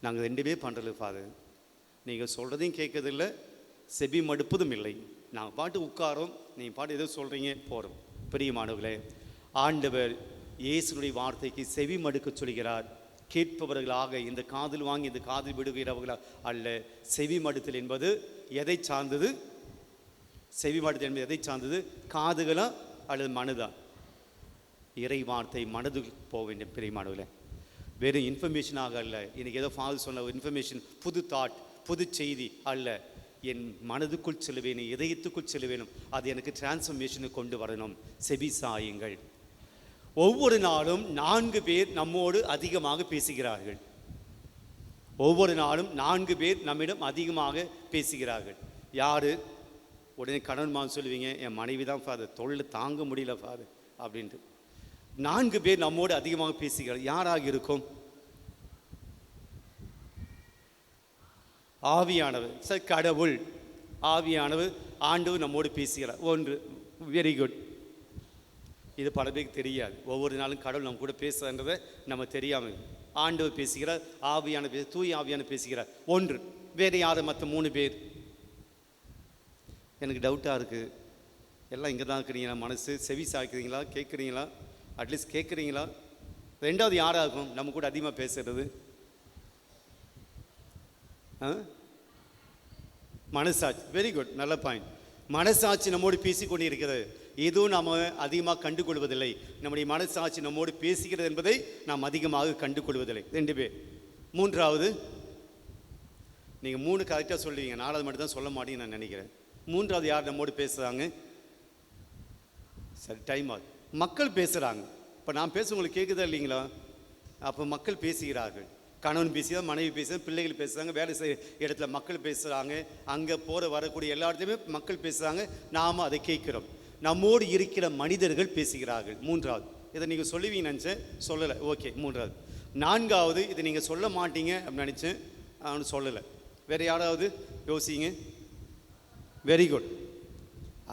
Speaker 3: நாங்கள் 2மே பண்ணுறது ஃபாதர். நீங்கள் சொல்கிறதையும் கேட்கறதில்லை, செவி மடுப்பதும் இல்லை. நாங்கள் பாட்டு உட்காரோம், நீங்கள் பாட்டு எதோ சொல்கிறீங்க, போகிறோம். பிரியமானவர்களே, ஆண்டவர் இயேசுனுடைய வார்த்தைக்கு செவி மடுக்க சொல்கிறார். கேட்பவர்களாக, இந்த காதில் வாங்கி இந்த காதில் விடுகிறவர்களாக அல்ல. செவி மடுத்தல் என்பது எதை சார்ந்தது? செவி மடுத்தல் என்பது எதை சார்ந்தது? காதுகளா அல்லது மனதா? இறை வார்த்தை மனதுக்கு போக வேண்டும். பிரியமானவர்களே, வெறும் இன்ஃபர்மேஷனாக அல்ல. இன்றைக்கி ஏதோ ஃபாதர் சொன்ன இன்ஃபர்மேஷன், புது தாட், புது செய்தி அல்ல. என் மனதுக்குள் செல்ல வேணும், இதயத்துக்குள் செல்ல வேணும். அது எனக்கு டிரான்ஸ்ஃபர்மேஷனை கொண்டு வரணும். செவி சாயுங்கள். ஒவ்வொரு நாளும் 4 பேர் நம்மோடு அதிகமாக பேசுகிறார்கள். ஒவ்வொரு நாளும் 4 பேர் நம்மிடம் அதிகமாக பேசுகிறார்கள். யார்? உடனே கணவன்மான் சொல்லுவீங்க, என் மனைவி தான் ஃபாதர், தொழிலை தாங்க முடியல ஃபாதர் அப்படின்ட்டு. 4 பேர் நம்மோடு அதிகமாக பேசுகிறார்கள். யாராக இருக்கும்? ஆவியானவர். சார், கடவுள், ஆவியானவர், ஆண்டவர் நம்மோடு பேசுகிறார். ஒன்று, வெரி குட். இது பல பேருக்கு தெரியாது. ஒவ்வொரு நாளும் கடவுள் நம்ம கூட பேசுகிறன்றதை நம்ம தெரியாமல். ஆண்டவர் பேசுகிறார், ஆவியான தூய் ஆவியான பேசுகிறார். ஒன்று. வேறு யார்? மற்ற 3 பேர். எனக்கு டவுட்டாக இருக்குது. எல்லாம் இங்கே தான் இருக்கிறீங்களா? மனசு செவி சாய்க்கிறீங்களா? கேட்குறீங்களா? அட்லீஸ்ட் கேட்குறீங்களா? 2வது யாராகும் நம்ம கூட அதிகமாக பேசுகிறது? மனசாட்சி. வெரி குட், நல்ல பாயிண்ட். மனசாட்சி நம்மோடு பேசிக்கொண்டு இருக்கிறது. இதுவும் நாம் அதிகமாக கண்டுகொள்வதில்லை. நம்முடைய மனசாட்சி நம்மோடு பேசுகிறது என்பதை நாம் அதிகமாக கண்டுகொள்வதில்லை. 2 பேர். 3வது, நீங்கள் 3 கரெக்டாக சொல்லுவீங்க, 4வது மட்டும் தான் சொல்ல மாட்டீங்கன்னு நான் நினைக்கிறேன். 3வது யார் நம்மோடு பேசுகிறாங்க? சரி, டைம் ஆகுது. மக்கள் பேசுகிறாங்க. இப்போ நான் பேச உங்களுக்கு கேட்குதா இல்லைங்களா? அப்போ மக்கள் பேசுகிறார்கள். கணவன் பேசுகிறார், மனைவி பேசுகிறாங்க, பிள்ளைகள் பேசுகிறாங்க, வேலை செய்ய இடத்துல மக்கள் பேசுகிறாங்க, அங்கே போகிற வரக்கூடிய எல்லா இடத்துலையுமே மக்கள் பேசுகிறாங்க. நாம் அதை கேட்குறோம். நம்மோடு இருக்கிற மனிதர்கள் பேசுகிறார்கள். 3வது. இதை நீங்கள் சொல்லுவீங்க நினச்சேன், சொல்லலை. ஓகே. 3வது. நான்காவது, இது நீங்கள் சொல்ல மாட்டீங்க அப்படின்னு நினச்சேன், அவனு சொல்லலை. வேறு யாராவது யோசிங்க. வெரி குட்,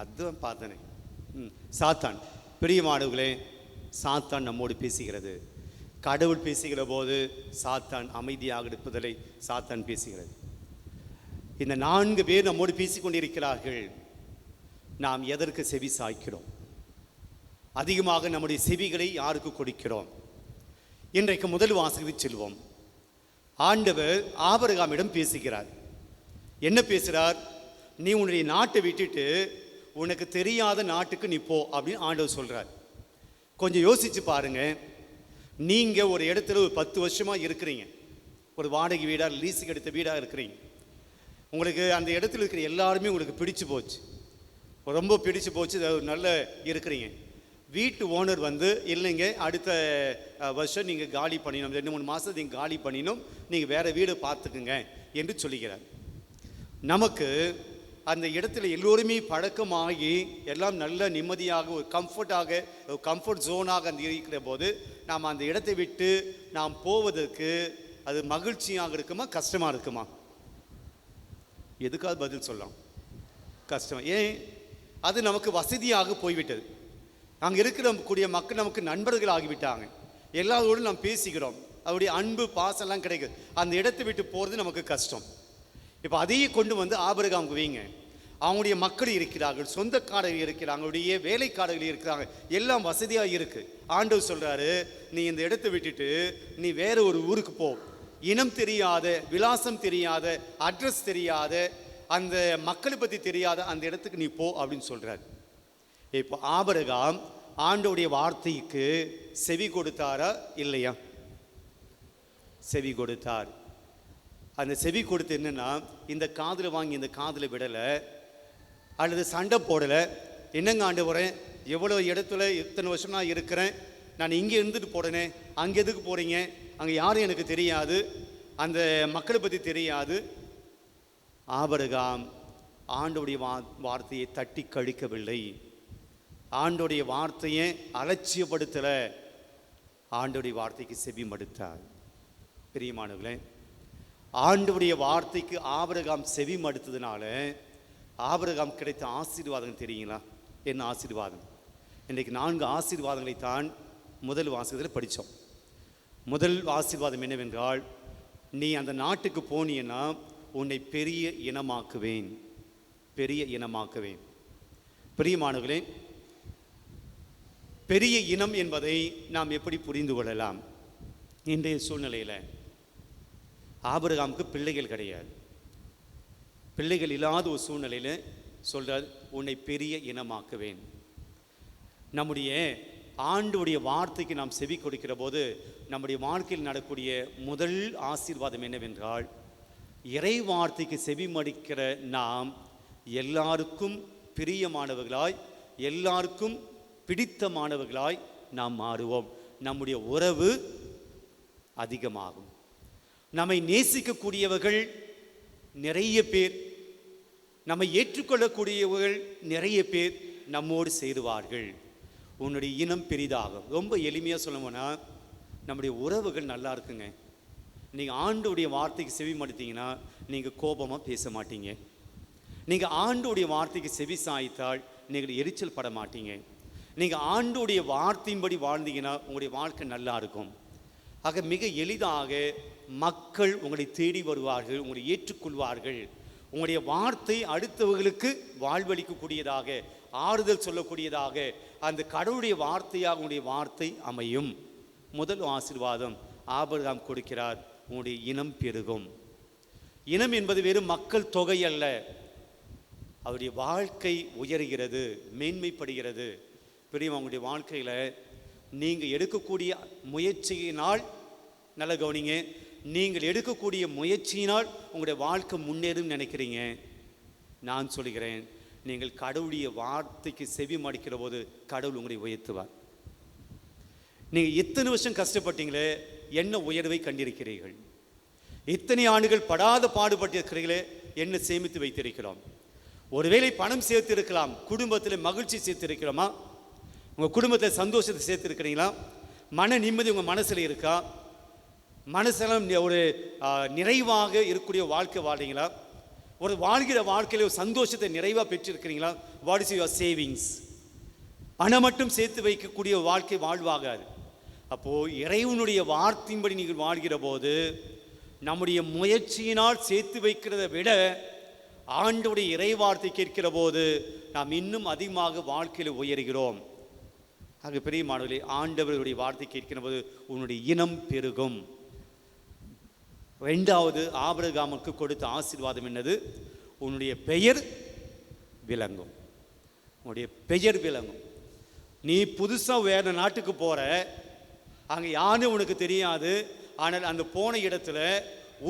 Speaker 3: அதுதான் பார்த்தனே. சாத்தான். பிரியமானவர்களே, சாத்தான் நம்மோடு பேசுகிறது. கடவுள் பேசுகிற போது சாத்தான் அமைதியாக இருப்பதில்லை, சாத்தான் பேசுகிறது. இந்த 4 பேர் நம்மோடு பேசிக்கொண்டிருக்கிறார்கள். நாம் எதற்கு செவி சாய்க்கிறோம்? அதிகமாக நம்முடைய செவிகளை யாருக்கு கொடுக்கிறோம்? இன்றைக்கு முதல் வாசகத்துக்கு செல்வோம். ஆண்டவர் ஆபிரகாமிடம் பேசுகிறார். என்ன பேசுகிறார்? நீ உன்னுடைய நாட்டை விட்டுட்டு உனக்கு தெரியாத நாட்டுக்கு நீ போ அப்படின்னு ஆண்டவர் சொல்கிறார். கொஞ்சம் யோசிச்சு பாருங்க. நீங்கள் ஒரு இடத்துல ஒரு 10 வருஷமாக இருக்கிறீங்க. ஒரு வாடகை வீடாக, லீஸுக்கு எடுத்த வீடாக இருக்கிறீங்க. உங்களுக்கு அந்த இடத்துல இருக்கிற எல்லாருமே உங்களுக்கு பிடிச்சு போச்சு, ரொம்ப பிடிச்சு போச்சு, நல்ல இருக்கிறீங்க. வீட்டு ஓனர் வந்து, இல்லைங்க அடுத்த வருஷம் நீங்கள் காலி பண்ணிடணும், 2-3 மாதம் நீங்கள் காலி பண்ணிடணும், நீங்கள் வேறு வீடு பார்த்துக்குங்க என்று சொல்லுகிறார். நமக்கு அந்த இடத்துல எல்லோருமே பழக்கமாகி எல்லாம் நல்ல நிம்மதியாக ஒரு கம்ஃபர்ட் ஜோனாக அந்த இருக்கிற போது நாம் அந்த இடத்தை விட்டு நாம் போவதற்கு அது மகிழ்ச்சியாக இருக்குமா, கஷ்டமாக இருக்குமா? எதுக்காவது பதில் சொல்லலாம். கஷ்டம். ஏன்? அது நமக்கு வசதியாக போய்விட்டது. அங்கே இருக்கிற மக்கள் நமக்கு நண்பர்கள் ஆகிவிட்டாங்க. எல்லாரோடும் நாம் பேசிக்கிறோம், அவருடைய அன்பு பாசம்லாம் கிடைக்குது. அந்த இடத்தை விட்டு போகிறது நமக்கு கஷ்டம். இப்போ அதையே கொண்டு வந்து ஆபிரகாமுக்கு வைங்க. அவங்களுடைய மக்கள் இருக்கிறார்கள், சொந்தக்காரர்கள் இருக்கிறாங்க, அவருடைய வேலைக்காரர்கள் இருக்கிறாங்க, எல்லாம் வசதியாக இருக்குது. ஆண்டவர் சொல்கிறாரு, நீ இந்த இடத்தை விட்டுட்டு நீ வேற ஒரு ஊருக்கு போ. இனம் தெரியாத, விலாசம் தெரியாத, அட்ரஸ் தெரியாத, அந்த மக்களை பற்றி தெரியாத அந்த இடத்துக்கு நீ போ அப்படின்னு சொல்கிறார். இப்போ ஆபிரகாம் ஆண்டவருடைய வார்த்தைக்கு செவி கொடுத்தாரா இல்லையா? செவி கொடுத்தார். அந்த செவி கொடுத்து என்னன்னா, இந்த காதில் வாங்கி இந்த காதில் விடலை, அல்லது சண்டை போடலை. என்னங்க ஆண்டவரே, எவ்வளோ இடத்துல இத்தனை வருஷம் நான் இருக்கிறேன், நான் இங்கே இருந்துட்டு போடனே, அங்கே எதுக்கு போகிறீங்க, அங்கே யாரும் எனக்கு தெரியாது, அந்த மக்களை பற்றி தெரியாது. ஆபிரகாம் ஆண்டவருடைய வார்த்தையை தட்டி கழிக்கவில்லை, ஆண்டவருடைய வார்த்தையை அலட்சியப்படுத்தலை, ஆண்டவருடைய வார்த்தைக்கு செவி மடுத்தார். பிரியமானவர்களே, ஆண்டவருடைய வார்த்தைக்கு ஆபிரகாம் செவி மடுத்ததுனால ஆபிரகாம் கிடைத்த ஆசீர்வாதம் தெரியுங்களா? என்ன ஆசீர்வாதம்? இன்றைக்கு 4 ஆசீர்வாதங்களை தான் முதல் வாசகத்தில் படித்தோம். முதல் ஆசீர்வாதம் என்னவென்றால், நீ அந்த நாட்டுக்கு போனீன்னா உன்னை பெரிய இனமாக்குவேன், பெரிய இனமாக்குவேன். பிரியமானவர்களே, பெரிய இனம் என்பதை நாம் எப்படி புரிந்து கொள்ளலாம்? இன்றைய சூழ்நிலையில் ஆபிரகாமுக்கு பிள்ளைகள் கிடையாது. பிள்ளைகள் இல்லாத ஒரு சூழ்நிலையில் சொல்கிறார், உன்னை பெரிய இனமாக்குவேன். நம்முடைய ஆண்டவருடைய வார்த்தைக்கு நாம் செவி கொடுக்கிற போது நம்முடைய வாழ்க்கையில் நடக்கூடிய முதல் ஆசீர்வாதம் என்னவென்றால், இறை வார்த்தைக்கு செவி மடிக்கிற நாம் எல்லாருக்கும் பிரியமானவர்களாய், எல்லாருக்கும் பிடித்தமானவர்களாய் நாம் மாறுவோம். நம்முடைய உறவு அதிகமாகும். நம்மை நேசிக்கக்கூடியவர்கள் நிறைய பேர், நம்மை ஏற்றுக்கொள்ளக்கூடியவர்கள் நிறைய பேர் நம்மோடு சேருவார்கள். உன்னுடைய இனம் பெரிதாகும். ரொம்ப எளிமையாக சொல்லணும்னா, நம்முடைய உறவுகள் நல்லா இருக்குங்க. நீங்கள் ஆண்டவருடைய வார்த்தைக்கு செவி மடுத்தீங்கன்னா நீங்கள் கோபமாக பேச மாட்டீங்க. நீங்கள் ஆண்டவருடைய வார்த்தைக்கு செவி சாய்த்தால் நீங்கள் எரிச்சல் பட மாட்டீங்க. நீங்கள் ஆண்டவருடைய வார்த்தையின்படி வாழ்ந்தீங்கன்னா உங்களுடைய வாழ்க்கை நல்லா இருக்கும். ஆக மிக எளிதாக மக்கள் உங்களை தேடி வருவார்கள், உங்களை ஏற்றுக்கொள்வார்கள். உங்களுடைய வார்த்தை அடுத்தவர்களுக்கு வாழ்வளிக்கக்கூடியதாக, ஆறுதல் சொல்லக்கூடியதாக, அந்த கடவுளுடைய வார்த்தையாக உங்களுடைய வார்த்தை அமையும். முதல் ஆசீர்வாதம் ஆபிரகாம் கொடுக்கிறார், உங்களுடைய இனம் பெருகும். இனம் என்பது வெறும் மக்கள் தொகை அல்ல, அவருடைய வாழ்க்கை உயர்கிறது, மேன்மைப்படுகிறது. பெரியவங்க, உங்களுடைய வாழ்க்கையில் நீங்கள் எடுக்கக்கூடிய முயற்சியினால், நல்ல கவனிங்க, நீங்கள் எடுக்கக்கூடிய முயற்சியினால் உங்களுடைய வாழ்க்கை முன்னேறும் நினைக்கிறீங்க. நான் சொல்கிறேன், நீங்கள் கடவுளுடைய வார்த்தைக்கு செவி மடிக்கிற போது கடவுள் உங்களை உயர்த்துவார். நீங்கள் எத்தனை வருஷம் கஷ்டப்பட்டீங்களே, என்ன உயர்வை கண்டிருக்கிறீர்கள்? இத்தனை ஆண்டுகள் படாத பாடுபட்டிருக்கிறீர்களே, என்ன சேமித்து வைத்திருக்கிறோம்? ஒருவேளை பணம் சேர்த்திருக்கலாம், குடும்பத்தில் மகிழ்ச்சி சேர்த்திருக்கிறோமா? உங்கள் குடும்பத்தில் சந்தோஷத்தை சேர்த்திருக்கிறீங்களா? மன நிம்மதி உங்கள் மனசில் இருக்கா? மனசெல்லாம் ஒரு நிறைவாக இருக்கக்கூடிய வாழ்க்கை வாழ்றீங்களா? ஒரு வாழ்கிற வாழ்க்கையில் ஒரு சந்தோஷத்தை நிறைவாக பெற்றிருக்கிறீங்களா? What is your savings? பணம் மட்டும் சேர்த்து வைக்கக்கூடிய வாழ்க்கை வாழ்வாகாது. அப்போது இறைவனுடைய வார்த்தையின்படி நீங்கள் வாழ்கிற போது நம்முடைய முயற்சியினால் சேர்த்து வைக்கிறதை விட ஆண்டவருடைய இறைவார்த்தை கேட்கிற போது நாம் இன்னும் அதிகமாக வாழ்க்கையில் உயர்கிறோம். ஆக பிரியமானவர்களே, ஆண்டவருடைய வார்த்தை கேட்கிற போது உன்னுடைய இனம் பெருகும். ரெண்டாவது, ஆபிரகாமுக்கு கொடுத்த ஆசீர்வாதம் என்னது? உன்னுடைய பெயர் விளங்கும். உன்னுடைய பெயர் விளங்கும். நீ புதுசாக வேறு நாட்டுக்கு போகிற, அங்கே யாரும் உனக்கு தெரியாது, ஆனால் அந்த போன இடத்துல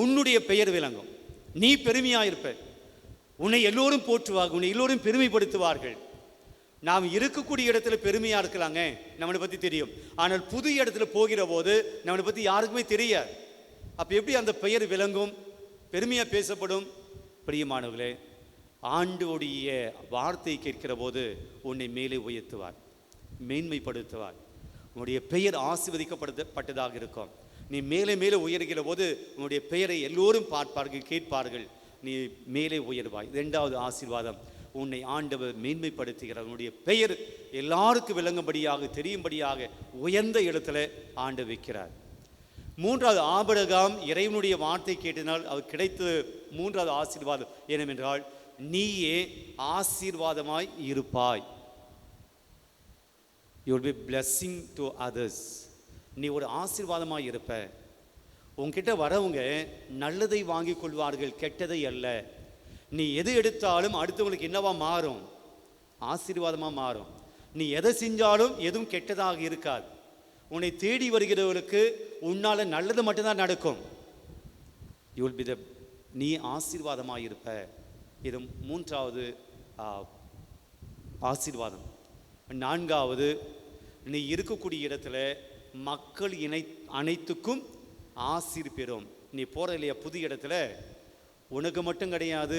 Speaker 3: உன்னுடைய பெயர் விளங்கும். நீ பெருமையாக இருப்ப, உன்னை எல்லோரும் போற்றுவார்கள், உன்னை எல்லோரும் பெருமைப்படுத்துவார்கள். நாம் இருக்கக்கூடிய இடத்துல பெருமையாக இருக்கலாங்க, நம்மளை பற்றி தெரியும். ஆனால் புது இடத்துல போகிற போது நம்மளை பற்றி யாருக்குமே தெரியாது. அப்போ எப்படி அந்த பெயர் விளங்கும், பெருமையாக பேசப்படும்? பிரியமானவர்களே, ஆண்டவருடைய வார்த்தை கேட்கிற போது உன்னை மேலே உயர்த்துவார், மேன்மைப்படுத்துவார். உன்னுடைய பெயர் ஆசீர்வதிக்கப்பட்டதாக இருக்கும். நீ மேலே மேலே உயர்கிற போது உன்னுடைய பெயரை எல்லோரும் பார்ப்பார்கள், கேட்பார்கள், நீ மேலே உயர்வாய். இரண்டாவது ஆசீர்வாதம், உன்னை ஆண்டவர் மேன்மைப்படுத்துகிறார். உன்னுடைய பெயர் எல்லாருக்கும் விளங்கும்படியாக, தெரியும்படியாக உயர்ந்த இடத்துல ஆண்டு வைக்கிறார். மூன்றாவது, ஆபிரகாம் இறைவனுடைய வார்த்தை கேட்டதினால் அவர் கிடைத்த மூன்றாவது ஆசீர்வாதம் என்னவென்றால், நீயே ஆசீர்வாதமாய் இருப்பாய். You will be blessing to others. நீ ஒரு ஆசீர்வாதமாய் இருப்ப. உன்கிட்ட வரவங்க நல்லதை வாங்கி கொள்வார்கள், கெட்டதை அல்ல. நீ எது எடுத்தாலும் அடுத்தவங்களுக்கு என்னவா மாறும்? ஆசீர்வாதமாக மாறும். நீ எதை செஞ்சாலும் எதுவும் கெட்டதாக இருக்காது. உன்னை தேடி வருகிறவர்களுக்கு உன்னால் நல்லது மட்டும்தான் நடக்கும். யூ வில் பி த நீ ஆசீர்வாதமாக இருப்ப. இது மூன்றாவது ஆசீர்வாதம். நான்காவது, நீ இருக்கக்கூடிய இடத்துல மக்கள் அனைத்துக்கும் ஆசீர் பெறும். நீ போகிற இல்லையா புது இடத்துல, உனக்கு மட்டும் கிடையாது,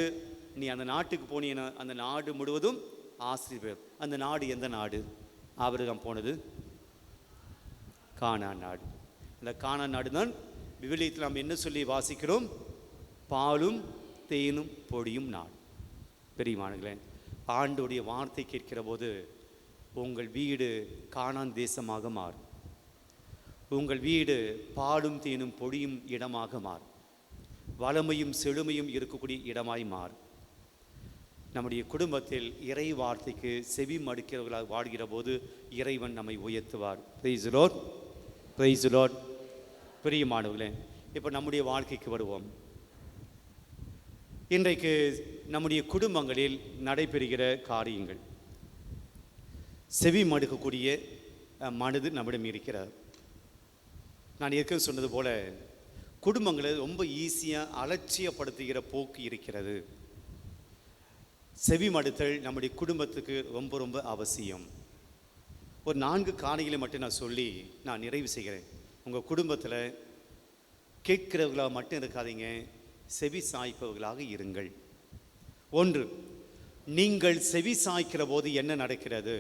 Speaker 3: நீ அந்த நாட்டுக்கு போனீங்கன்னா அந்த நாடு முழுவதும் ஆசீர் பெறும். அந்த நாடு எந்த நாடு? ஆபிரகாம் போனது கானான் நாடு. அந்த கானான் நாடு தான் விவிலியத்தில் நாம் என்ன சொல்லி வாசிக்கிறோம்? பாலும் தேனும் பொடியும் நாடு. பெரியமானங்களே, ஆண்டோடைய வார்த்தை கேட்கிற போது உங்கள் வீடு கானான் தேசமாக மாறும். உங்கள் வீடு பாலும் தேனும் பொடியும் இடமாக மாறும். வளமையும் செழுமையும் இருக்கக்கூடிய இடமாய் மாறும். நம்முடைய குடும்பத்தில் இறை வார்த்தைக்கு செவி மடுக்கிறவர்களாக வாழ்கிற போது இறைவன் நம்மை உயர்த்துவார். Praise the Lord, praise the Lord. பிரியமானவர்களே, இப்போ நம்முடைய வாழ்க்கைக்கு வருவோம். இன்றைக்கு நம்முடைய குடும்பங்களில் நடைபெறுகிற காரியங்கள், செவி மடுக்கக்கூடிய மனது நம்மிடம் இருக்கிறார். நான் ஏற்கனவே சொன்னது போல குடும்பங்களை ரொம்ப ஈஸியாக அலட்சியப்படுத்துகிற போக்கு இருக்கிறது. செவி மடுத்தல் நம்முடைய குடும்பத்துக்கு ரொம்ப ரொம்ப அவசியம். ஒரு 4 காரியங்களை மட்டும் நான் சொல்லி நான் நிறைவு செய்கிறேன். உங்கள் குடும்பத்தில் கேட்கிறவர்களாக மட்டும் இருக்காதீங்க, செவி சாய்ப்பவர்களாக இருங்கள். 1, நீங்கள் செவி சாய்க்கிற போது என்ன நடக்கிறது?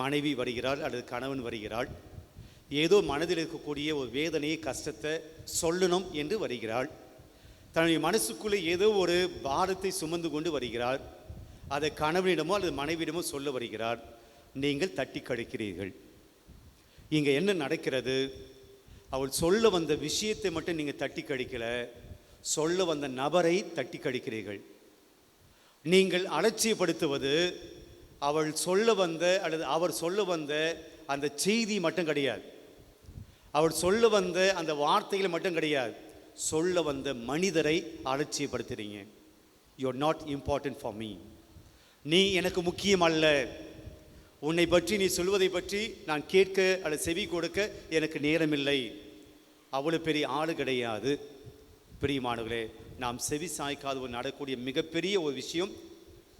Speaker 3: மனைவி வருகிறாள் அல்லது கணவன் வருகிறாள், ஏதோ மனதில் இருக்கக்கூடிய ஒரு வேதனையை, கஷ்டத்தை சொல்லணும் என்று வருகிறாள். தன்னுடைய மனசுக்குள்ளே ஏதோ ஒரு பாரத்தை சுமந்து கொண்டு வருகிறார். அதை கணவனிடமோ அல்லது மனைவியிடமோ சொல்ல வருகிறார். நீங்கள் தட்டி கழிக்கிறீர்கள். இங்கே என்ன நடக்கிறது? அவள் சொல்ல வந்த விஷயத்தை மட்டும் நீங்கள் தட்டி கழிக்கல, சொல்ல வந்த நபரை தட்டி கழிக்கிறீர்கள். நீங்கள் அலட்சியப்படுத்துவது அவள் சொல்ல வந்த அல்லது அவர் சொல்ல வந்த அந்த செய்தி மட்டும் கிடையாது, அவள் சொல்ல வந்த அந்த வார்த்தைகளை மட்டும் கிடையாது, சொல்ல வந்த மனிதரை அலட்சியப்படுத்துறீங்க. You are not important for me. நீ எனக்கு முக்கியம் அல்ல. உன்னை பற்றி, நீ சொல்வதை பற்றி நான் கேட்க அல்லது செவி கொடுக்க எனக்கு நேரமில்லை. அவ்வளோ பெரிய ஆளு கிடையாது. பிரியமானவர்களே, நாம் செவி சாய்க்காத ஒரு நடக்கக்கூடிய மிகப்பெரிய ஒரு விஷயம்,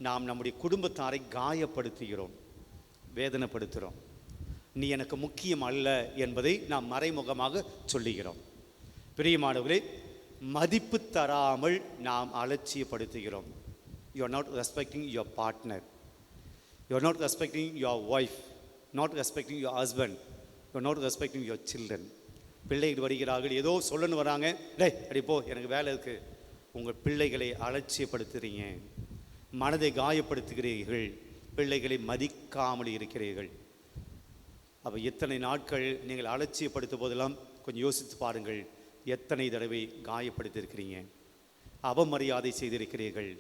Speaker 3: நாம் நம்முடைய குடும்பத்தாரை காயப்படுத்துகிறோம், வேதனைப்படுத்துகிறோம். நீ எனக்கு முக்கியம் அல்ல என்பதை நாம் மறைமுகமாக சொல்லுகிறோம். பிரியமானவர்களே, மதிப்பு தராமல் நாம் அலட்சியப்படுத்துகிறோம். You are not respecting your partner, you are not respecting your wife, not respecting your husband, you are not respecting your children. பிள்ளைகள் வருகிறார்கள், ஏதோ சொல்லணும் வராங்க, டேய் அடி போ எனக்கு வேலை இருக்குது. உங்கள் பிள்ளைகளை அலட்சியப்படுத்துகிறீங்க, மனதை காயப்படுத்துகிறீர்கள், பிள்ளைகளை மதிக்காமல் இருக்கிறீர்கள். அப்போ எத்தனை நாட்கள் நீங்கள் அலட்சியப்படுத்தும் போதெல்லாம் கொஞ்சம் யோசித்து பாருங்கள், எத்தனை தடவை காயப்படுத்தியிருக்கிறீங்க, அவமரியாதை செய்திருக்கிறீர்கள்,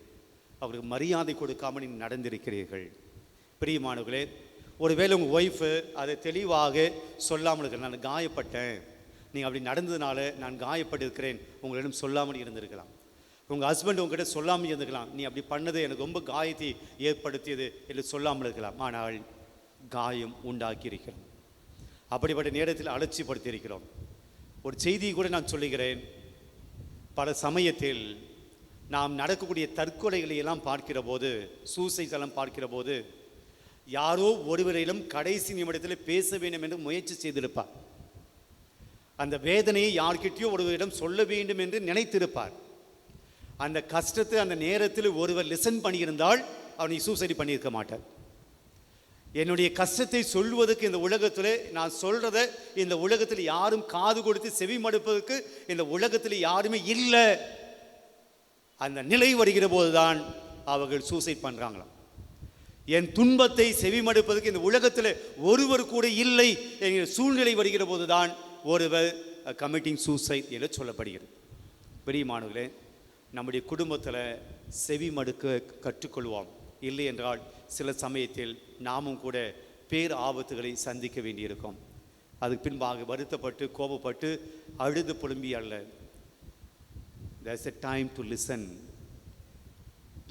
Speaker 3: அவருக்கு மரியாதை கொடுக்காமல் நீங்கள் நடந்திருக்கிறீர்கள். பிரியமானவர்களே, ஒருவேளை உங்கள் ஒய்ஃபு அதை தெளிவாக சொல்லாமல் இருக்கிற, நான் காயப்பட்டேன், நீங்கள் அப்படி நடந்ததுனால நான் காயப்பட்டிருக்கிறேன், உங்களிடம் சொல்லாமல் இருந்திருக்கலாம். உங்கள் ஹஸ்பண்ட் உங்ககிட்ட சொல்லாமல் இருந்திருக்கலாம், நீ அப்படி பண்ணது எனக்கு ரொம்ப காயத்தை ஏற்படுத்தியது என்று சொல்லாமல் இருக்கலாம். ஆனால் காயம் உண்டாக்கி இருக்கிறோம். அப்படிப்பட்ட நேரத்தில் அலட்சியப்படுத்தி இருக்கிறோம். ஒரு செய்தியை கூட நான் சொல்லுகிறேன். பல சமயத்தில் நாம் நடக்கக்கூடிய தற்கொலைகளை எல்லாம் பார்க்கிற போது, சூசைட்ஸ் எல்லாம் பார்க்கிற போது, யாரோ ஒருவரிடம் கடைசி நிமிடத்தில் பேச வேண்டும் என்று முயற்சி செய்திருப்பார். அந்த வேதனையை யார்கிட்டயோ ஒருவரிடம் சொல்ல வேண்டும் என்று நினைத்திருப்பார். அந்த கஷ்டத்தை அந்த நேரத்தில் ஒருவர் லிசன் பண்ணியிருந்தால் அவனை சூசைட் பண்ணியிருக்க மாட்டார். என்னுடைய கஷ்டத்தை சொல்வதற்கு இந்த உலகத்தில், நான் சொல்கிறத இந்த உலகத்தில் யாரும் காது கொடுத்து செவி மடுப்பதற்கு இந்த உலகத்தில் யாருமே இல்லை. அந்த நிலை வருகிற போதுதான் அவர்கள் சூசைட் பண்ணுறாங்களாம். என் துன்பத்தை செவிமடுப்பதற்கு இந்த உலகத்தில் ஒருவர் கூட இல்லை என்கிற சூழ்நிலை வருகிற போதுதான் ஒருவர் கமிட்டிங் சூசைட் என்று சொல்லப்படுகிறது. பிரியமானவர்களே, நம்முடைய குடும்பத்தில் செவிமடுக்க கற்றுக்கொள்வோம். இல்லை என்றால் சில சமயத்தில் நாமும் கூட பேர் ஆபத்துகளை சந்திக்க வேண்டியிருக்கும். அதுக்கு பின்பாக வருத்தப்பட்டு கோபப்பட்டு அழுது புலம்பி அல்ல. There's a time to listen.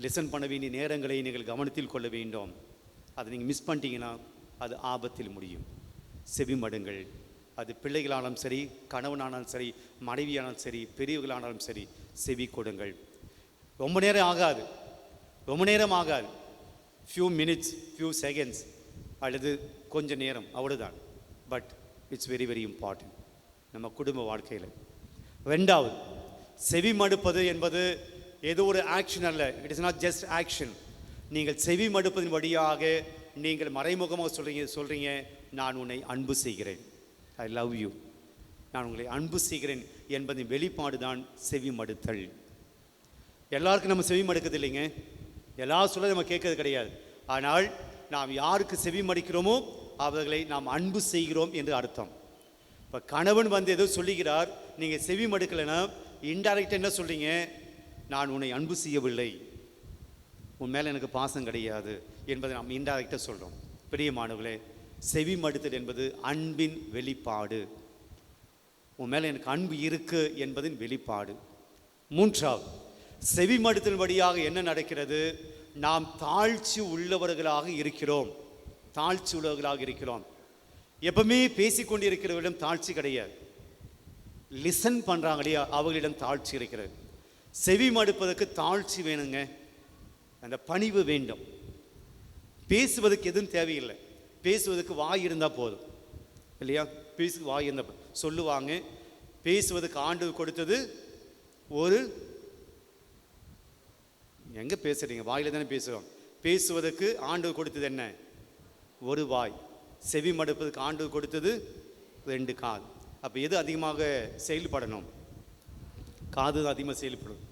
Speaker 3: Listen பண்ண வேண்டிய நேரங்களை நீங்கள் கவனத்தில் கொள்ள வேண்டும். அதை நீங்கள் மிஸ் பண்ணிட்டீங்கன்னா அது ஆபத்தில் முடியும். செவிமடுங்கள். அது பிள்ளைகளானாலும் சரி, கணவனானாலும் சரி, மனைவியானாலும் சரி, பெரியவர்களானாலும் சரி, செவி கொடுங்கள். ரொம்ப நேரம் ஆகாது, ரொம்ப நேரம் ஆகாது. ஃபியூ மினிட்ஸ், ஃபியூ செகண்ட்ஸ் அல்லது கொஞ்சம் நேரம், அவ்வளோதான். But it's very very important நம்ம குடும்ப வாழ்க்கையில். ரெண்டாவது, செவி மடுப்பது என்பது ஏதோ ஒரு ஆக்ஷன் அல்ல. It is not just action. நீங்கள் செவி மடுப்பதின் வழியாக நீங்கள் மறைமுகமாக சொல்கிறீங்க நான் உன்னை அன்பு செய்கிறேன், ஐ லவ் யூ, நான் உங்களை அன்பு செய்கிறேன் என்பதின் வெளிப்பாடு தான் செவி மடுத்தல். எல்லாருக்கும் நம்ம செவி மடுக்கிறது இல்லைங்க, எல்லா சொல்ல நம்ம கேட்கறது கிடையாது. ஆனால் நாம் யாருக்கு செவி மடிக்கிறோமோ அவர்களை நாம் அன்பு செய்கிறோம் என்று அர்த்தம். இப்போ கணவன் வந்து ஏதோ சொல்லுகிறார், நீங்கள் செவி மடுக்கலைன்னா இன்டைரக்டாக என்ன சொல்கிறீங்க, நான் உன்னை அன்பு செய்யவில்லை, உன் மேலே எனக்கு பாசம் கிடையாது என்பதை நாம் இன்டைரக்டாக சொல்கிறோம். பிரியமானவர்களே, செவி மடுத்தல் என்பது அன்பின் வெளிப்பாடு. உன் மேலே எனக்கு அன்பு இருக்கு என்பதின் வெளிப்பாடு. மூன்றாவது, செவி மடுத்தல் வழியாக என்ன நடக்கிறது, நாம் தாழ்ச்சி உள்ளவர்களாக இருக்கிறோம். தாழ்ச்சி உள்ளவர்களாக இருக்கிறோம். எப்பவுமே பேசிக்கொண்டிருக்கிறவர்களிடம் தாழ்ச்சி கிடையாது. லிசன் பண்ணுறாங்க இல்லையா, அவர்களிடம் தாழ்ச்சி இருக்கிறது. செவி மடுப்பதற்கு தாழ்ச்சி வேணுங்க, அந்த பணிவு வேண்டும். பேசுவதற்கு எதுவும் தேவையில்லை, பேசுவதற்கு வாய் இருந்தால் போதும் இல்லையா. வாய் இருந்தால் சொல்லுவாங்க, பேசுவதற்கு ஆண்டவர் கொடுத்தது ஒரு, எங்கே பேசுகிறீங்க, வாயில் தானே பேசுகிறோம். பேசுவதற்கு ஆண்டவர் கொடுத்தது என்ன, ஒரு வாய். செவி மடுப்பதற்கு ஆண்டவர் கொடுத்தது 2 காது. அப்போ எது அதிகமாக செயல்படணும், காது தான் அதிகமாக செயல்படும்.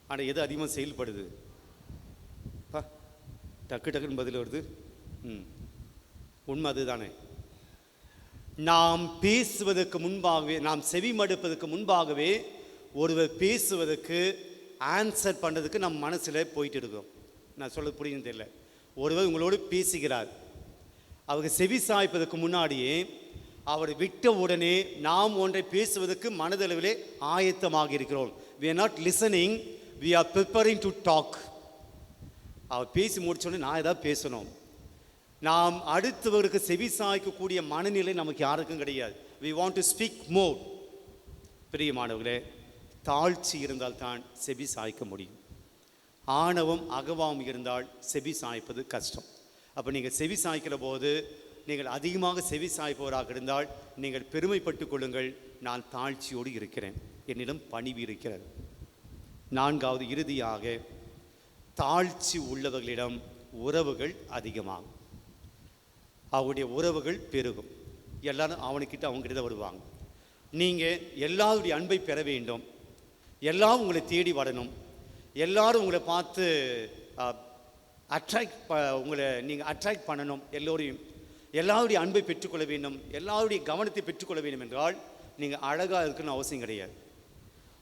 Speaker 3: ஆனால் எது அதிகமாக செயல்படுது, டக்கு டக்குன்னு பதில் வருது. உண்மை அதுதானே. நாம் பேசுவதற்கு முன்பாகவே, நாம் செவி மடுப்பதற்கு முன்பாகவே ஒருவர் பேசுவதற்கு ஆன்சர் பண்ணுறதுக்கு நம்ம மனசில் போயிட்டு இருக்கோம். நான் சொல்ல புரியுது தெரியல. ஒருவர் உங்களோடு பேசுகிறார், அவங்க செவி சாய்ப்பதற்கு முன்னாடியே அவர் விட்ட உடனே நாம் ஒன்றை பேசுவதற்கு மனதளவிலே ஆயத்தமாக இருக்கிறோம். we are not listening, we are preparing to talk. அவர் பேசி முடிச்சோடனே நான் ஏதாவது பேசணும். நாம் அடுத்தவருக்கு செவி சாய்க்கக்கூடிய மனநிலை நமக்கு யாருக்கும் கிடையாது. we want to speak more. பிரியமானவர்களே, தாழ்ச்சி இருந்தால் தான் செவி சாய்க்க முடியும். ஆணவம் அகவாம் இருந்தால் செவி சாய்ப்பது கஷ்டம். அப்போ நீங்கள் செவி சாய்க்கிற போது நீங்கள் அதிகமாக செவி சாய்ப்பவராக இருந்தால் நீங்கள் பெருமைப்பட்டு கொள்ளுங்கள், நான் தாழ்ச்சியோடு இருக்கிறேன், என்னிடம் பணிவு இருக்கிறது. நான்காவது, இறுதியாக, தாழ்ச்சி உள்ளவர்களிடம் உறவுகள் அதிகமாகும், அவருடைய உறவுகள் பெருகும். எல்லாரும் அவனுக்கிட்ட அவங்ககிட்ட தான் வருவாங்க. நீங்கள் எல்லாருடைய அன்பை பெற வேண்டும், எல்லாம் உங்களை தேடி வரணும், எல்லாரும் உங்களை பார்த்து உங்களை நீங்கள் அட்ராக்ட் பண்ணணும், எல்லாருடைய அன்பை பெற்றுக்கொள்ள வேண்டும், எல்லாருடைய கவனத்தை பெற்றுக்கொள்ள வேண்டும் என்றால் நீங்கள் அழகாக இருக்கணும்னு அவசியம் கிடையாது,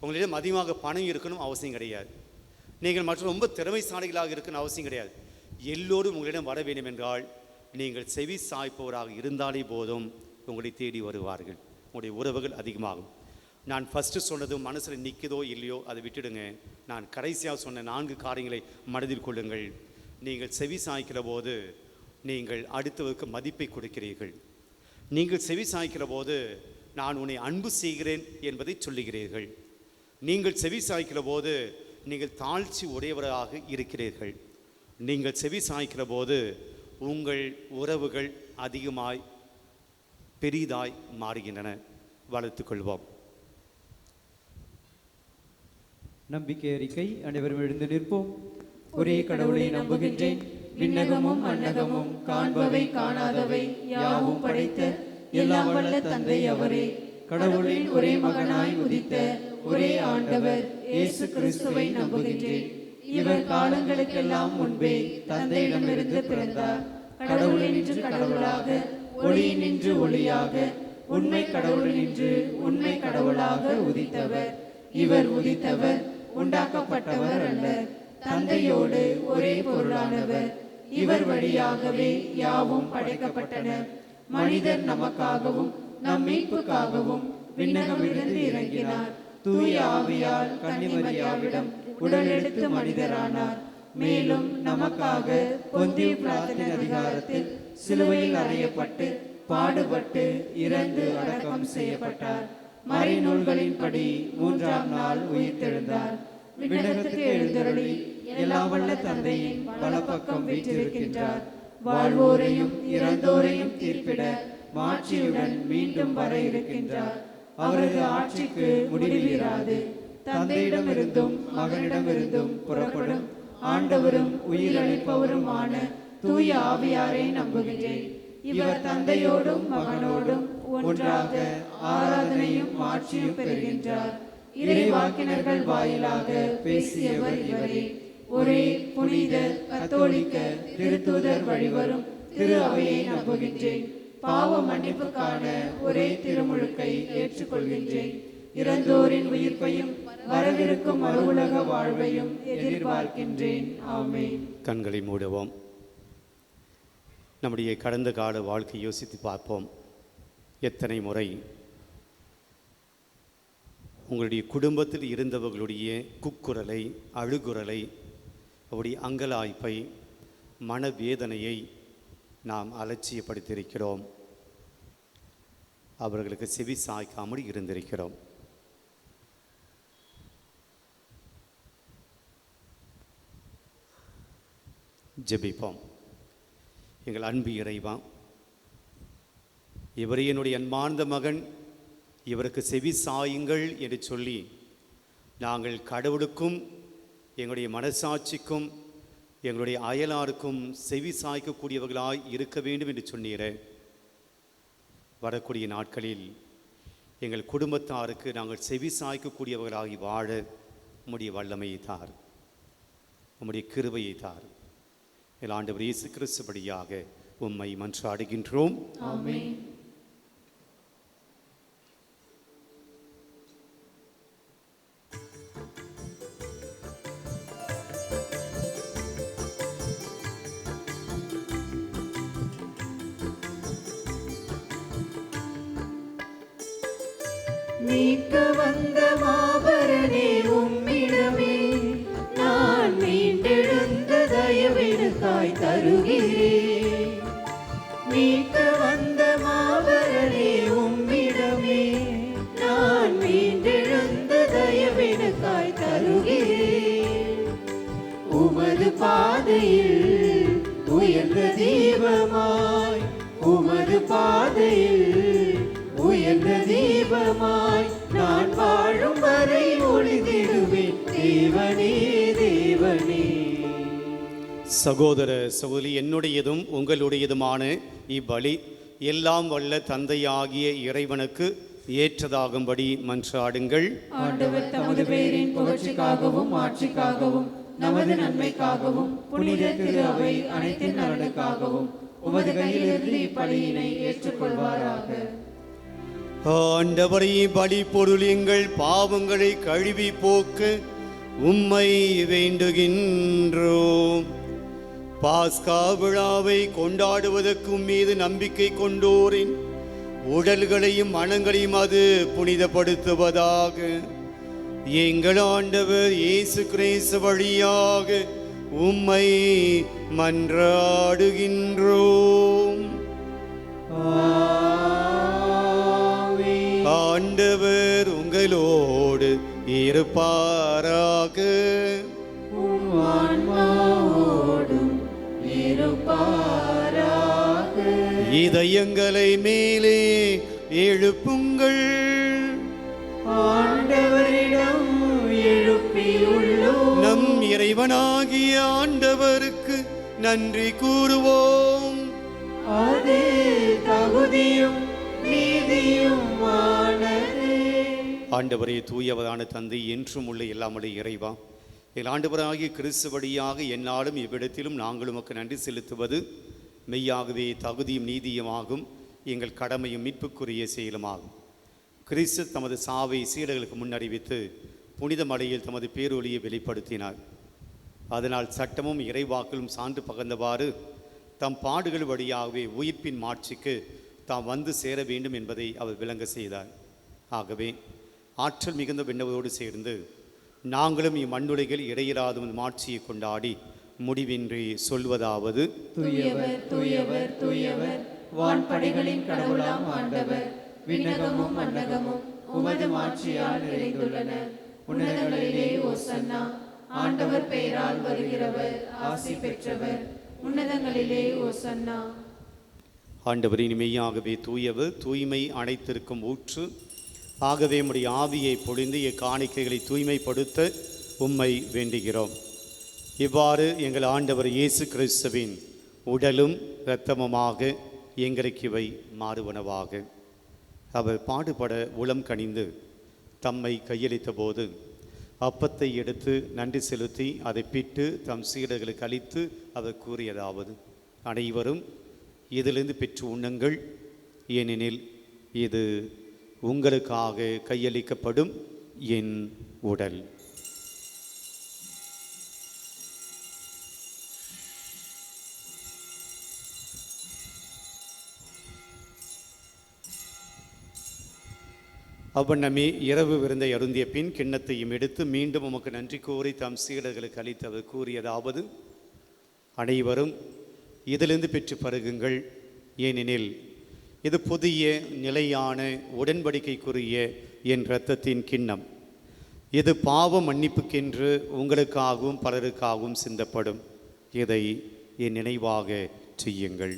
Speaker 3: உங்களிடம் அதிகமாக பணம் இருக்கணும் அவசியம் கிடையாது, நீங்கள் மற்றும் ரொம்ப திறமைசாலிகளாக இருக்கணும் அவசியம் கிடையாது. எல்லோரும் உங்களிடம் வர வேண்டும் என்றால் நீங்கள் செவி சாய்ப்பவராக இருந்தாலே போதும், உங்களை தேடி வருவார்கள், உங்களுடைய உறவுகள் அதிகமாகும். நான் ஃபஸ்ட்டு சொன்னதும் மனசில் நிற்குதோ இல்லையோ அதை விட்டுடுங்க. நான் கடைசியாக சொன்ன 4 காரியங்களை மனதில் கொள்ளுங்கள். நீங்கள் செவி சாய்க்கிற போது நீங்கள் அடுத்தவருக்கு மதிப்பை கொடுக்கிறீர்கள். நீங்கள் செவி சாய்க்கிற போது நான் உன்னை அன்பு செய்கிறேன் என்பதை சொல்லுகிறீர்கள். நீங்கள் செவி சாய்க்கிற போது நீங்கள் தாழ்ச்சி உடையவராக இருக்கிறீர்கள். நீங்கள் செவி சாய்க்கிற போது உங்கள் உறவுகள் அதிகமாய் பெரிதாய் மாறுகின்றன. வளர்த்துக்கொள்வோம்.
Speaker 5: நம்பிக்கை அறிக்கை. அனைவரும் எழுந்து நிற்போம். ஒரே கடவுளை நம்புகின்றேன். விண்ணகமும் மண்ணகமும் காண்பவை காணாதவை யாவும் படைத்த எல்லாம் வல்ல தந்தை அவரே. கடவுளின் ஒரே மகனாய் உதித்த ஒரே ஆண்டவர் இயேசு கிறிஸ்துவை நம்புகின்றேன். இவர் காலங்களுக்கெல்லாம் முன்பே தந்தையிடமிருந்து பிறந்தார். கடவுளினின்று கடவுளாக, ஒளியினின்று ஒளியாக, உண்மை கடவுளினின்று உண்மை கடவுளாக உதித்தவர். இவர் உதித்தவர் உண்டாக்கப்பட்டவர் அல்ல, தந்தையோடு ஒரே பொருளானவர். இவர் வழியாகவே யாவும் படைக்கப்பட்டன. மனிதர் நமக்காகவும் நம் மீட்புக்காகவும் விண்ணகமிருந்து இறங்கினார். தூய ஆவியால் கன்னிமரியாவிடம் உடலெடுத்து மனிதரானார். மேலும் நமக்காக பொந்திய பிலாத்தின் அதிகாரத்தில் சிலுவையில் அறையப்பட்டு பாடுபட்டு இறந்து அடக்கம் செய்யப்பட்டார். மறைநூல்களின்படி 3ஆம் நாள் உயிர்த்தெழுந்தார். விண்ணகத்துக்கு எழுந்தருளி எல்லாம் வல்ல தந்தையின் வலப்பக்கம் வீற்றிருக்கின்றார். வாழ்வோரையும் இறந்தோரையும் தீர்ப்பிட மாட்சியுடன் மீண்டும் வர இருக்கின்றார். அவரது ஆட்சிக்கு முடிவிராது. தந்தையிடமிருந்தும் மகனிடமிருந்தும் புறப்படும் ஆண்டவரும் உயிரளிப்பவருமான தூய ஆவியாரை நம்புகின்றேன். இவர் தந்தையோடும் மகனோடும் ஒன்றாக ஆராதனையும் ஆட்சியும் பெறுகின்றார். இறைவாக்கினர்கள் வாயிலாக பேசியவர் இவரே. ஒரே புனித கத்தோலிக்க திருத்தூதர் வழிவரும் திரு அவையை நம்புகின்றேன். பாவ மன்னிப்புக்கான ஒரே திருமுழுக்கை ஏற்றுக்கொள்கின்றேன். இறந்தோரின் உயிர்ப்பையும் வரவிருக்கும் மறுவுலக வாழ்வையும் எதிர்பார்க்கின்றேன். ஆமென்.
Speaker 3: கண்களை மூடுவோம். நம்முடைய கடந்த கால வாழ்க்கை யோசித்து பார்ப்போம். எத்தனை முறை உங்களுடைய குடும்பத்தில் இருந்தவர்களுடைய கூக்குரலை, அழுகுரலை, அவருடைய அங்கலாய்ப்பை, மனவேதனையை நாம் அலட்சியப்படுத்தியிருக்கிறோம். அவர்களுக்கு செவி சாய்க்காமல் இருந்திருக்கிறோம். ஜெபிப்போம். எங்கள் அன்பு இறைவா, இவரே என்னுடைய அன்பார்ந்த மகன், இவருக்கு செவி சாயுங்கள் என்று சொல்லி நாங்கள் கடவுளுக்கும் எங்களுடைய மனசாட்சிக்கும் எங்களுடைய அயலாருக்கும் செவி சாய்க்கக்கூடியவர்களாய் இருக்க வேண்டும் என்று சொன்னீரே. வரக்கூடிய நாட்களில் எங்கள் குடும்பத்தாருக்கு நாங்கள் செவி சாய்க்கக்கூடியவர்களாகி வாழ உம்முடைய வல்லமையை தார், உம்முடைய கிருபையை தார். எங்கள் ஆண்டவர் இயேசு கிறிஸ்துபடியாக உம்மை மன்றாடுகின்றோம்.
Speaker 4: ஆமென்.
Speaker 1: மீட்க வந்த மாபரனே உம்மிடமே நான் மீண்டெழுந்த தயவினுக்காய் தருகிறேன். மீட்க வந்த மாபரனே உம்மிடமே நான் மீண்டெழுந்த தயவினுக்காய் தருகிறேன். உமது பாதையில் உயர்ந்த தீபமாய், உமது பாதையில் உயர்ந்த தீபமாய் நான் வாழும் வரை ஒளிந்திடுவேன். தேவனே தேவனே.
Speaker 3: சகோதர சகோதரி, என்னுடையதும் உங்களுடையதுமான இப்பலி எல்லாம் வல்ல தந்தையாகிய இறைவனுக்கு ஏற்றதாகும்படி மன்றாடுங்கள்.
Speaker 1: ஆண்டவர் தமது பெயரின் புகழ்ச்சிக்காகவும் ஆட்சிக்காகவும் நமது நன்மைக்காகவும் புனித திரு அவை அனைத்தின் நலனுக்காகவும் உமது கையிலிருந்து இப்பலியினை ஏற்றுக்கொள்வாராக.
Speaker 3: ஆண்டவரை பலி பொருள் எங்கள் பாவங்களை கழுவி போக்க உம்மை வேண்டுகின்றோம். பாஸ்கா விழாவை கொண்டாடுவதற்கு மீது நம்பிக்கை கொண்டோரின் உடல்களையும் மனங்களையும் அது புனிதப்படுத்துவதாக. எங்கள் ஆண்டவர் இயேசு கிறிஸ்து வழியாக உம்மை மன்றாடுகின்றோம். ஆண்டவர் உங்களோடு இருப்பாராக. இதயங்களை மேலே எழுப்புங்கள்.
Speaker 1: ஆண்டவரிடம் எழுப்பியுள்ளோம்.
Speaker 3: நம் இறைவனாகிய ஆண்டவருக்கு நன்றி கூறுவோம்.
Speaker 1: அது தகுதியும் நீதியுமானதே.
Speaker 3: ஆண்டவரே, தூயவரான தந்தை, என்றும் உள்ள எல்லாமுடைய இறைவா, எங்கள் ஆண்டவராகிய கிறிஸ்து வழியாக எந்நாளும் இவ்விடத்திலும் நாங்கள் உமக்கு நன்றி செலுத்துவது மெய்யாகவே தகுதியும் நீதியுமாகும். எங்கள் கடமையும் மீட்புக்குரிய செயலுமாகும். கிறிஸ்து தமது சாவை சீடர்களுக்கு முன்னறிவித்து புனித மலையில் தமது பேரொளியை வெளிப்படுத்தினார். அதனால் சட்டமும் இறைவாக்களும் சான்று பகர்ந்தவாறு தம் பாடுகள் வழியாகவே உயிர்ப்பின் மாட்சிக்கு தாம் வந்து சேர வேண்டும் என்பதை அவர் விளங்க செய்தார். ஆகவே ஆற்றல் மிகுந்த விண்ணவரோடு சேர்ந்து நாங்களும் இம்மண்ணுலகில் இடையிறாத மாட்சியை கொண்டாடி முடிவின்றி சொல்வதாவது:
Speaker 1: தூயவர் தூயவர் தூயவர், வான்படைகளின் கடவுளாம் ஆண்டவர். விண்ணகமும் மண்ணகமும் உமது மாட்சியால் நிறைந்துள்ளன. உன்னதங்களிலே ஓசன்னா. ஆண்டவர் பெயரால் வருகிறவர் ஆசி பெற்றவர். உன்னதங்களிலே ஓசன்னா.
Speaker 3: ஆண்டவரின் மெய்யாகவே தூயவர், தூய்மை அனைத்திற்கும் ஊற்று. ஆகவே உம்முடைய ஆவியை பொழிந்து இக்காணிக்கைகளை தூய்மைப்படுத்த உம்மை வேண்டுகிறோம். இவ்வாறு எங்கள் ஆண்டவர் இயேசு கிறிஸ்துவின் உடலும் இரத்தமுமாக எங்களுக்கு இவை மாறுவனவாக. அவர் பாடுபட உளம் கனிந்து தம்மை கையளித்த போது அப்பத்தை எடுத்து நன்றி செலுத்தி அதை பிட்டு தம் சீடர்களுக்கு அளித்து அவர் கூறியதாவது: அனைவரும் இதிலிருந்து பெற்று உண்ணுங்கள், ஏனெனில் இது உங்களுக்காக கையளிக்கப்படும் என் உடல். அவ்வண்ணமே இரவு விருந்தை அருந்திய பின் கிண்ணத்தையும் எடுத்து மீண்டும் உமக்கு நன்றி கூறி தம் சீடர்களுக்கு அளித்து அவர் கூறியதாவது: அனைவரும் இதிலிருந்து பெற்று பருகுங்கள், ஏனெனில் இது புதிய நிலையான உடன்படிக்கைக்குரிய என் இரத்தத்தின் கிண்ணம். இது பாவ மன்னிப்புக்கென்று உங்களுக்காகவும் பலருக்காகவும் சிந்தப்படும். இதை என் நினைவாக செய்யுங்கள்.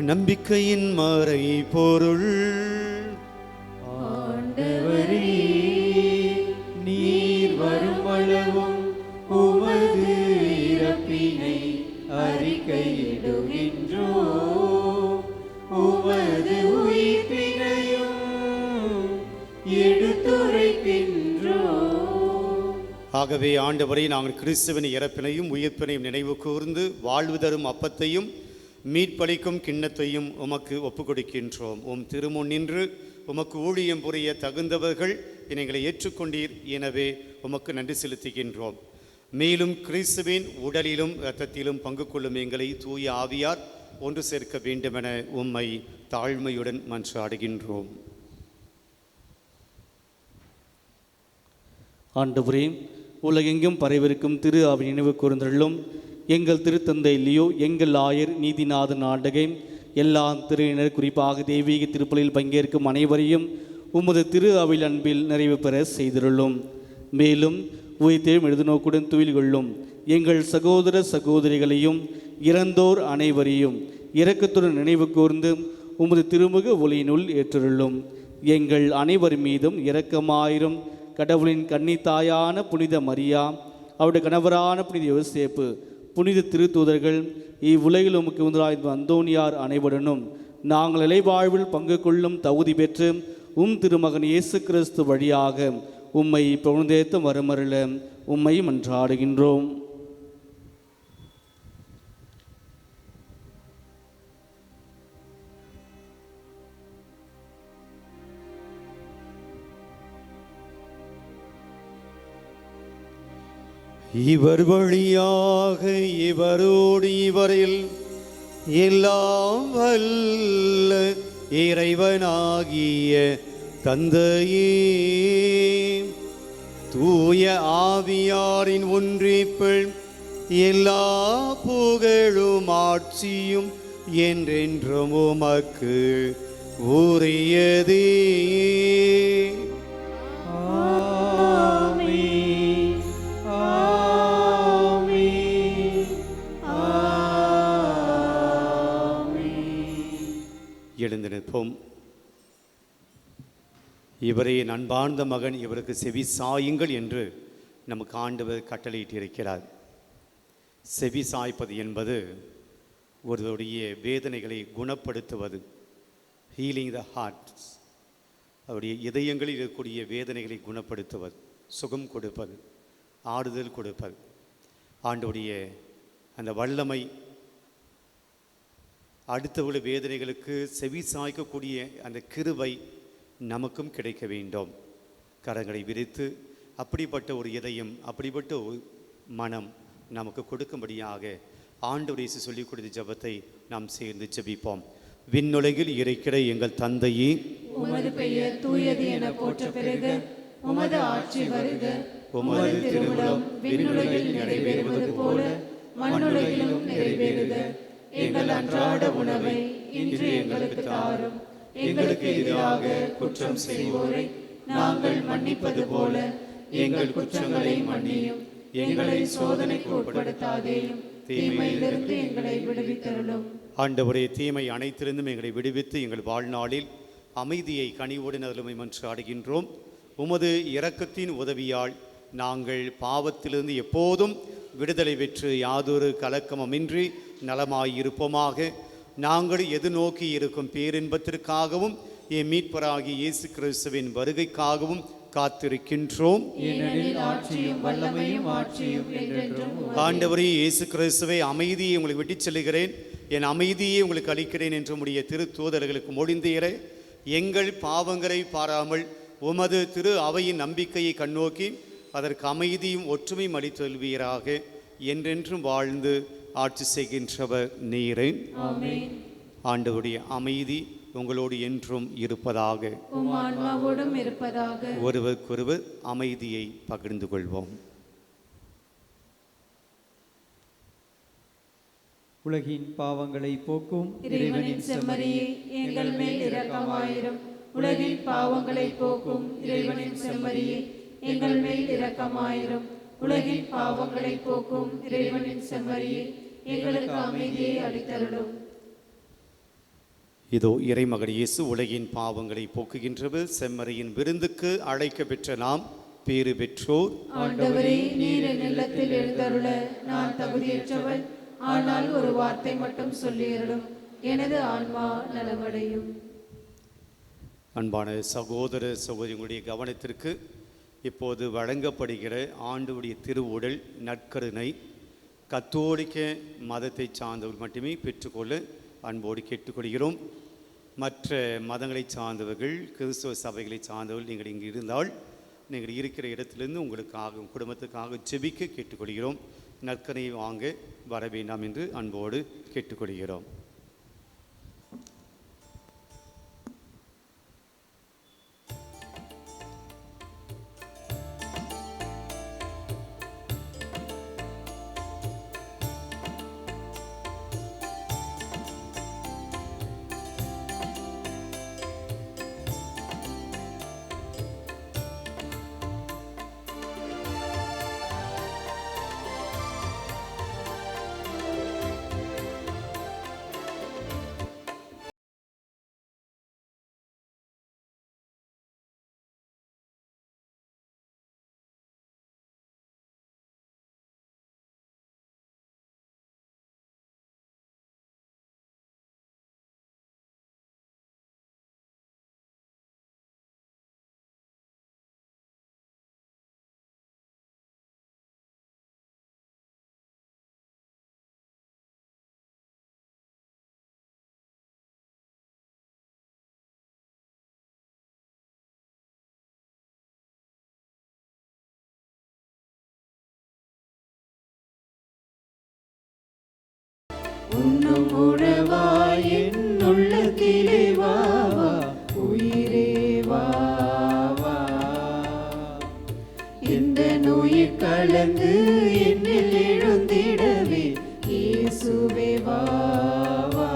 Speaker 3: நம்பிக்கையின் மறை பொருள்.
Speaker 1: ஆண்டவரே, நீர் வருமளவும் உமது இறப்பினை அறிக்கையிடுகின்றோம், உமது உயிர்ப்பினையும் எடுத்துரைக்கின்றோம்.
Speaker 3: ஆகவே ஆண்டவரை, நாங்கள் கிறிஸ்துவின் இறப்பினையும் உயிர்ப்பினையும் நினைவு கூர்ந்து வாழ்வு தரும் அப்பத்தையும் மீட்பளிக்கும் கிண்ணத்தையும் உமக்கு ஒப்புக்கொடுக்கின்றோம். உம் திருமுன் நின்று உமக்கு ஊழியம் புரிய தகுந்தவர்கள் எங்களை ஏற்றுக்கொண்டீர். எனவே உமக்கு நன்றி செலுத்துகின்றோம். மேலும் கிறிஸ்துவின் உடலிலும் இரத்தத்திலும் பங்கு கொள்ளும் எங்களை தூய ஆவியார் ஒன்று சேர்க்க வேண்டுமென உம்மை தாழ்மையுடன் மன்றாடுகின்றோம்.
Speaker 2: ஆண்டவரே, உலகெங்கும் பரவிருக்கும் திரு ஆவி நினைவு கூர்ந்தள்ளும். எங்கள் திருத்தந்தை லியோ, எங்கள் ஆயர், நீதிநாதன் ஆண்டகை, எல்லா திருவினர், குறிப்பாக தெய்வீக திருப்பலில் பங்கேற்கும் அனைவரையும் உமது திரு ஆவின் அன்பில் நிறைவு பெற செய்திருளும். மேலும் உயிர்த்தெழும் எழுதுநோக்குடன் துயில் கொள்ளும் எங்கள் சகோதர சகோதரிகளையும் இறந்தோர் அனைவரையும் இரக்கத்துடன் நினைவு கூர்ந்து உமது திருமுக ஒளியினுள் ஏற்றுள்ளும். எங்கள் அனைவர் மீதும் இரக்கமாயிரும். கடவுளின் கன்னி தாயான புனித மரியா, அவருடைய கணவரான புனித யோசேப்பு, புனித திருத்தூதர்கள், இவ்வுலகில் உமக்கு முதலாய் அந்தோனியார் அனைவருடனும் நாங்கள் இலைவாழ்வில் பங்கு கொள்ளும் தகுதி பெற்று திருமகன் இயேசு கிறிஸ்து வழியாக உம்மை புகழ்ந்தேத்த வரமருள உம்மை மன்றாடுகின்றோம்.
Speaker 3: இவர் வழியாக இவரோடு இவரில் எல்லாம் வல்ல இறைவனாகிய தந்தையே, தூய ஆவியாரின் ஒன்றிப்பில் எல்லா புகழும் ஆட்சியும் என்றென்றும் உமக்கு உரியதே. எழுந்து நிற்போம். இவரே என் அன்பார்ந்த மகன், இவருக்கு செவி சாயுங்கள் என்று நமக்கு ஆண்டவர் கட்டளையிட்டிருக்கிறார். செவி சாய்ப்பது என்பது ஒருவருடைய வேதனைகளை குணப்படுத்துவது, ஹீலிங் த ஹார்ட்ஸ், அவருடைய இதயங்களில் இருக்கக்கூடிய வேதனைகளை குணப்படுத்துவது, சுகம் கொடுப்பது, ஆறுதல் கொடுப்பது. ஆண்டவருடைய அந்த வல்லமை அடுத்தவர்கள் வேதனைகளுக்கு செவி சாய்க்கக்கூடிய அந்த கிருபை நமக்கும் கிடைக்க வேண்டும். கரங்களை விரித்து அப்படிப்பட்ட ஒரு இதயம், அப்படிப்பட்ட ஒரு மனம் நமக்கு கொடுக்கும்படியாக ஆண்டவர் இயேசு சொல்லிக் கொடுத்த ஜெபத்தை நாம் சேர்ந்து ஜெபிப்போம். விண்ணுலகில் இருக்கிற எங்கள் தந்தையே,
Speaker 1: உமது பெயர் தூயது என போற்ற பெறுக. உமது ஆட்சி வருக. உமது திருவுளம் விண்ணுலகில் நிறைவேறுவது போல மண்ணுலகிலும் நிறைவேறுக. எங்கள் அன்றாட உணவை இன்று எங்களுக்கு தாரும். எங்களுக்கு எதிராக குற்றம் செய்வோரை நாங்கள் மன்னிப்பது போல எங்கள் குற்றங்களை மன்னியும். எங்களை சோதனைக்கு உட்படுத்தாதேயும், தீமையிலிருந்து எங்களை விடுவித்தருளும்.
Speaker 3: ஆண்டவரே, தீமை அனைத்திலிருந்தும் எங்களை விடுவித்து எங்கள் வாழ்நாளில் அமைதியை கனிவுடன் அருளுமை மன்றாடுகின்றோம். உமது இரக்கத்தின் உதவியால் நாங்கள் பாவத்திலிருந்து எப்போதும் விடுதலை பெற்று யாதொரு கலக்கமின்றி நலமாயிருப்போமாக. நாங்கள் எதிர்நோக்கி இருக்கும் பேரின்பத்திற்காகவும் என் மீட்பராகிய இயேசு கிறிஸ்துவின் வருகைக்காகவும் காத்திருக்கின்றோம். ஆண்டவரே இயேசு கிறிஸ்துவை, அமைதியை உங்களுக்கு விட்டுச் செல்கிறேன், என் அமைதியை உங்களுக்கு அளிக்கிறேன் என்று உம்முடைய திருத்தூதர்களுக்கு மொழிந்தீர. எங்கள் பாவங்களை பாராமல் உமது திரு அவையின் நம்பிக்கையை கண்ணோக்கி அதற்கு அமைதியும் ஒற்றுமையும் அளித்தல்வீராக. என்றென்றும் வாழ்ந்து ஆட்சி செய்கின்றவர் நீரே. ஆண்டவருடைய அமைதி உங்களோடு என்றும் இருப்பதாக. ஒருவருக்கொருவர் அமைதியை பகிர்ந்து கொள்வோம்.
Speaker 5: உலகின் பாவங்களை போக்கும்
Speaker 1: இறைவனின் செம்மறியே, எங்கள் மேல் இரக்கமாயிரும். உலகின் பாவங்களை போக்கும் இறைவனின் செம்மறியே, எங்கள் மேல் இரக்கமாயிரும். உலகின் பாவங்களை போக்கும் இறைவனின் செம்மறியே, எங்களுக்கு அமைதியை அளித்தருளும்.
Speaker 3: இதோ இறைமகன் இயேசு உலகின் பாவங்களை போக்குகின்றவர். செம்மறியின் விருந்துக்கு அழைக்க பெற்ற நாம் பேறு பெற்றோர்.
Speaker 1: ஆண்டவரே, நீர் என் இல்லத்தில் எழுந்தருள நான் தகுதியற்றவள். ஆனால் ஒரு வார்த்தை மட்டும் சொல்லியருளும், எனது ஆன்மா நலமடையும்.
Speaker 3: அன்பான சகோதர சகோதரிகளுடைய கவனத்திற்கு இப்போது வழங்கப்படுகிற ஆண்டவருடைய திருவுடல் நற்கருணை கத்தோலிக்க மதத்தை சார்ந்தவர்கள் மட்டுமே பெற்றுக்கொள்ள அன்போடு கேட்டுக்கொள்கிறோம். மற்ற மதங்களை சார்ந்தவர்கள், கிறிஸ்தவ சபைகளை சார்ந்தவர்கள் நீங்கள் இங்கு இருந்தால் நீங்கள் இருக்கிற இடத்திலிருந்து உங்களுக்காக, குடும்பத்துக்காக ஜெபிக்க கேட்டுக்கொள்கிறோம். நற்கருணை வாங்க வர வேண்டாம் என்று அன்போடு கேட்டுக்கொள்கிறோம்.
Speaker 1: உண்ணும் உணவாய் என் உள்ளத்திலே வா வா, உயிரே வா வா. இந்த நோயில் கலந்து என்னில் எழுந்திடவே இயேசுவே வா வா.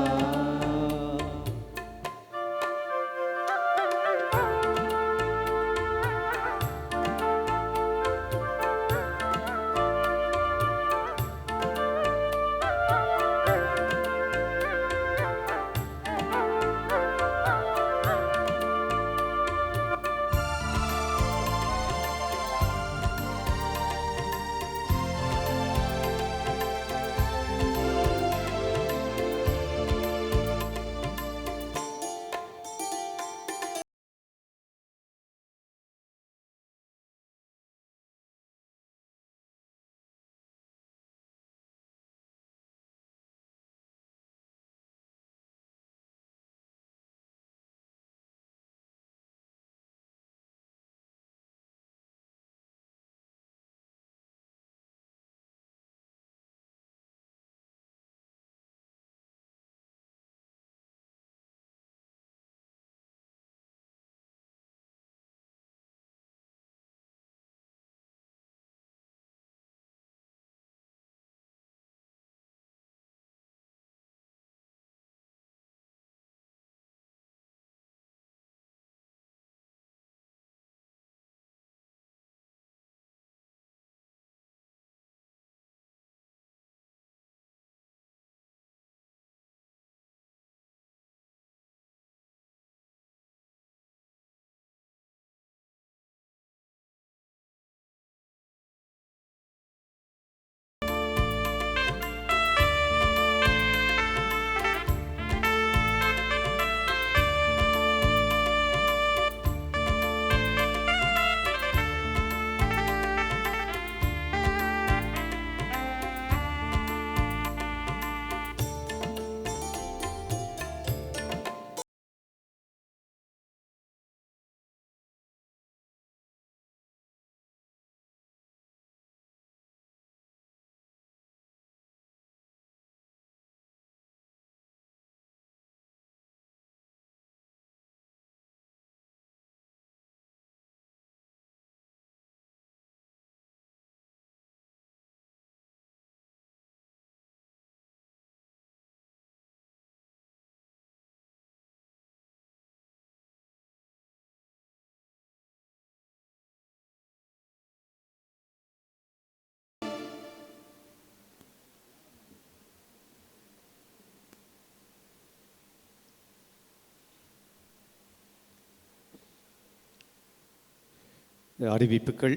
Speaker 3: அறிவிப்புகள்.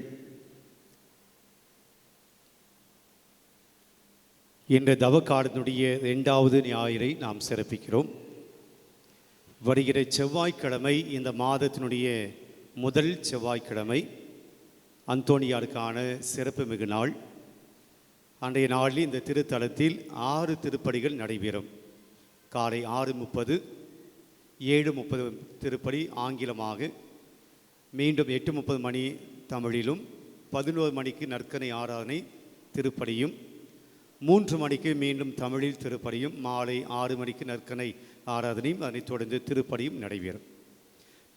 Speaker 3: இன்று தவக்காலத்தினுடைய 2வது ஞாயிறை நாம் சிறப்பிக்கிறோம். வருகிற செவ்வாய்க்கிழமை இந்த மாதத்தினுடைய முதல் செவ்வாய்க்கிழமை அந்தோணியாருக்கான சிறப்பு மிகு நாள். அன்றைய நாளில் இந்த திருத்தலத்தில் 6 திருப்பலிகள் நடைபெறும். காலை 6:30, 7:30 திருப்பலி ஆங்கிலமாக, மீண்டும் 8:30 மணி தமிழிலும், 11 மணிக்கு நற்கனை ஆராதனை திருப்பலியும், 3 மணிக்கு மீண்டும் தமிழில் திருப்பலியும், மாலை 6 மணிக்கு நற்கனை ஆராதனையும், அதனைத் தொடர்ந்து திருப்பலியும் நடைபெறும்.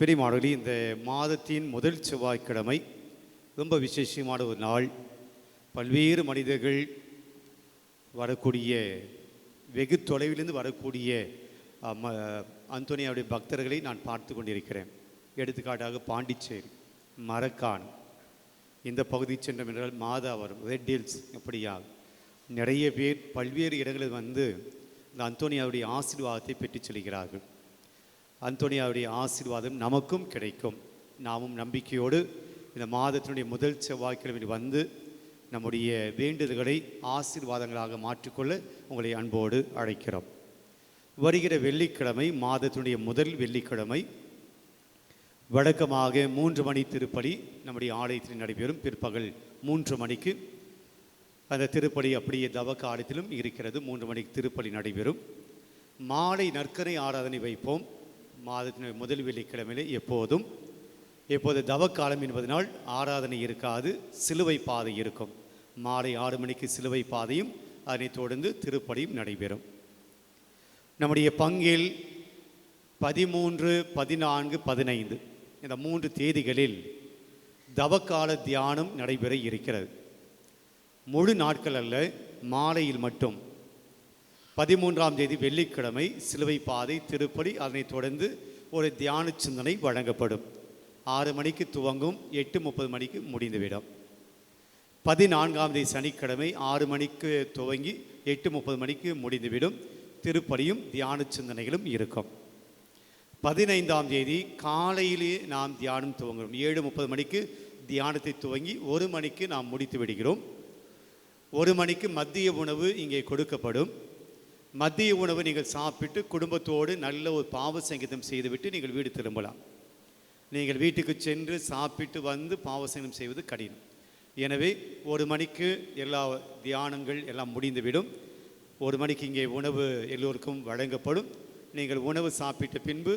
Speaker 3: பிரியமானவர்களே, இந்த மாதத்தின் முதல் செவ்வாய்க்கிழமை ரொம்ப விசேஷமான ஒரு நாள். பல்வேறு மனிதர்கள் வரக்கூடிய, வெகு தொலைவிலிருந்து வரக்கூடிய அந்தோணியாருடைய பக்தர்களை நான் பார்த்து கொண்டிருக்கிறேன். எடுத்துக்காட்டாக பாண்டிச்சேரி, மரக்கான், இந்த பகுதி சென்றோம் என்றால் மாதாவரம், ரெட் ஹில்ஸ், இப்படியாக நிறைய பேர் பல்வேறு இடங்களில் வந்து இந்த அந்தோணியாருடைய ஆசீர்வாதத்தை பெற்றுச் செல்கிறார்கள். அந்தோணியாருடைய ஆசீர்வாதம் நமக்கும் கிடைக்கும். நாமும் நம்பிக்கையோடு இந்த மாதத்தினுடைய முதல் செவ்வாய்க்கிழமையில் வந்து நம்முடைய வேண்டுதல்களை ஆசீர்வாதங்களாக மாற்றிக்கொள்ள உங்களை அன்போடு அழைக்கிறோம். வருகிற வெள்ளிக்கிழமை, மாதத்தினுடைய முதல் வெள்ளிக்கிழமை, வழக்கமாக 3 மணி திருப்பலி நம்முடைய ஆலயத்தில் நடைபெறும். பிற்பகல் 3 மணிக்கு அந்த திருப்பலி அப்படியே தவக்க ஆலயத்திலும் இருக்கிறது. 3 மணிக்கு திருப்பலி நடைபெறும். மாலை நற்கரை ஆராதனை வைப்போம். மாதத்தினுடைய முதல் வெள்ளிக்கிழமையிலே எப்போது தவக்காலம் என்பதனால் ஆராதனை இருக்காது, சிலுவை பாதை இருக்கும். மாலை 6 மணிக்கு சிலுவை பாதையும், அதனைத் தொடர்ந்து திருப்பலியும் நடைபெறும். நம்முடைய பங்கில் 13, 14, 15 இந்த 3 தேதிகளில் தவக்கால தியானம் நடைபெற இருக்கிறது. முழு நாட்கள் அல்ல, மாலையில் மட்டும். 13ஆம் தேதி வெள்ளிக்கிழமை சிலுவை பாதை திருப்பலி, அதனைத் தொடர்ந்து ஒரு தியான சிந்தனை வழங்கப்படும். 6 மணிக்கு துவங்கும், 8:30 மணிக்கு முடிந்துவிடும். 14ஆம் தேதி சனிக்கிழமை 6 மணிக்கு துவங்கி 8:30 மணிக்கு முடிந்துவிடும். திருப்பலியும் தியான சிந்தனைகளும் இருக்கும். 15ஆம் தேதி காலையிலே நாம் தியானம் துவங்குகிறோம். 7:30 மணிக்கு தியானத்தை துவங்கி 1 மணிக்கு நாம் முடித்து விடுகிறோம். 1 மணிக்கு மதிய உணவு இங்கே கொடுக்கப்படும். மதிய உணவு நீங்கள் சாப்பிட்டு குடும்பத்தோடு நல்ல ஒரு பாவ சங்கீதம் செய்துவிட்டு நீங்கள் வீடு திரும்பலாம். நீங்கள் வீட்டுக்கு சென்று சாப்பிட்டு வந்து பாவ சங்கீதம் செய்வது கடினம். எனவே 1 மணிக்கு எல்லா தியானங்கள் எல்லாம் முடிந்துவிடும். 1 மணிக்கு இங்கே உணவு எல்லோருக்கும் வழங்கப்படும். நீங்கள் உணவு சாப்பிட்ட பின்பு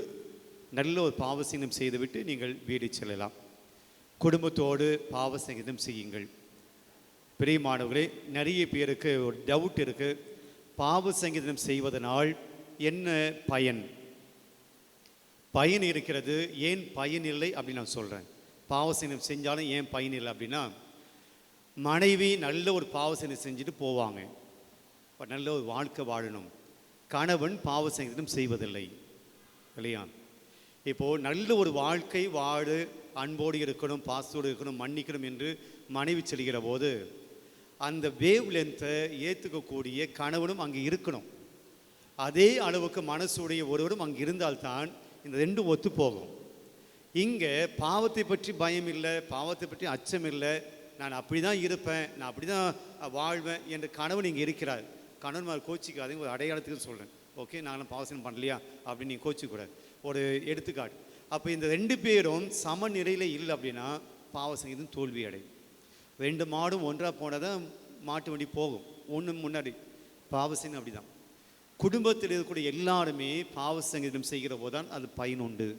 Speaker 3: நல்ல ஒரு பாவ சங்கீதம் செய்துவிட்டு நீங்கள் வீடு செல்லலாம். குடும்பத்தோடு பாவ சங்கீதம் செய்யுங்கள். பிரியமானவர்களே, நிறைய பேருக்கு ஒரு டவுட் இருக்குது, பாவ சங்கீதம் செய்வதனால் என்ன பயன்? பயன் இருக்கிறது, ஏன் பயன் இல்லை அப்படின்னு நான் சொல்கிறேன். பாவ சங்கீதம் செஞ்சாலும் ஏன் பயன் இல்லை அப்படின்னா, மனைவி நல்ல ஒரு பாவ சங்கீதம் செஞ்சுட்டு போவாங்க, நல்ல ஒரு வாழ்க்கை வாழணும். கணவன் பாவ சங்கீதம் செய்வதில்லை இல்லையா? இப்போது நல்ல ஒரு வாழ்க்கை வாழ அன்போடு இருக்கணும், பாசத்தோடு இருக்கணும், மன்னிக்கணும் என்று மனைவி செல்கிற போது அந்த வேவ் லென்த்தை ஏற்றுக்கக்கூடிய கணவனும் அங்கே இருக்கணும். அதே அளவுக்கு மனசுடைய ஒருவரும் அங்கே இருந்தால்தான் இந்த ரெண்டும் ஒத்து போகும். இங்கே பாவத்தை பற்றி பயம் இல்லை, பாவத்தை பற்றி அச்சம் இல்லை, நான் அப்படி தான் இருப்பேன், நான் அப்படி தான் வாழ்வேன் என்று கணவன் இங்கே இருக்கிறார். கணவன்மார் கோச்சிக்காதீங்க, ஒரு அடையாளத்துக்கு சொல்கிறேன். ஓகே, நானும் பாவசனம் பண்ணலையா அப்படின்னு நீங்கள் கோச்சிக்கூடாது. ஒரு எடுத்துக்காட்டு. அப்போ இந்த 2 பேரும் சமநிலையில் இல்லை அப்படின்னா பாவசங்கீதம் தோல்வி அடையும். 2 மாடும் ஒன்றாக போனால் தான் மாட்டு வண்டி போகும். ஒன்று முன்னாடி பாவசங்கீதம் அப்படி தான். குடும்பத்தில் இருக்கக்கூடிய எல்லாருமே பாவசங்கீதம் செய்கிற போது தான் அது பயன் உண்டு.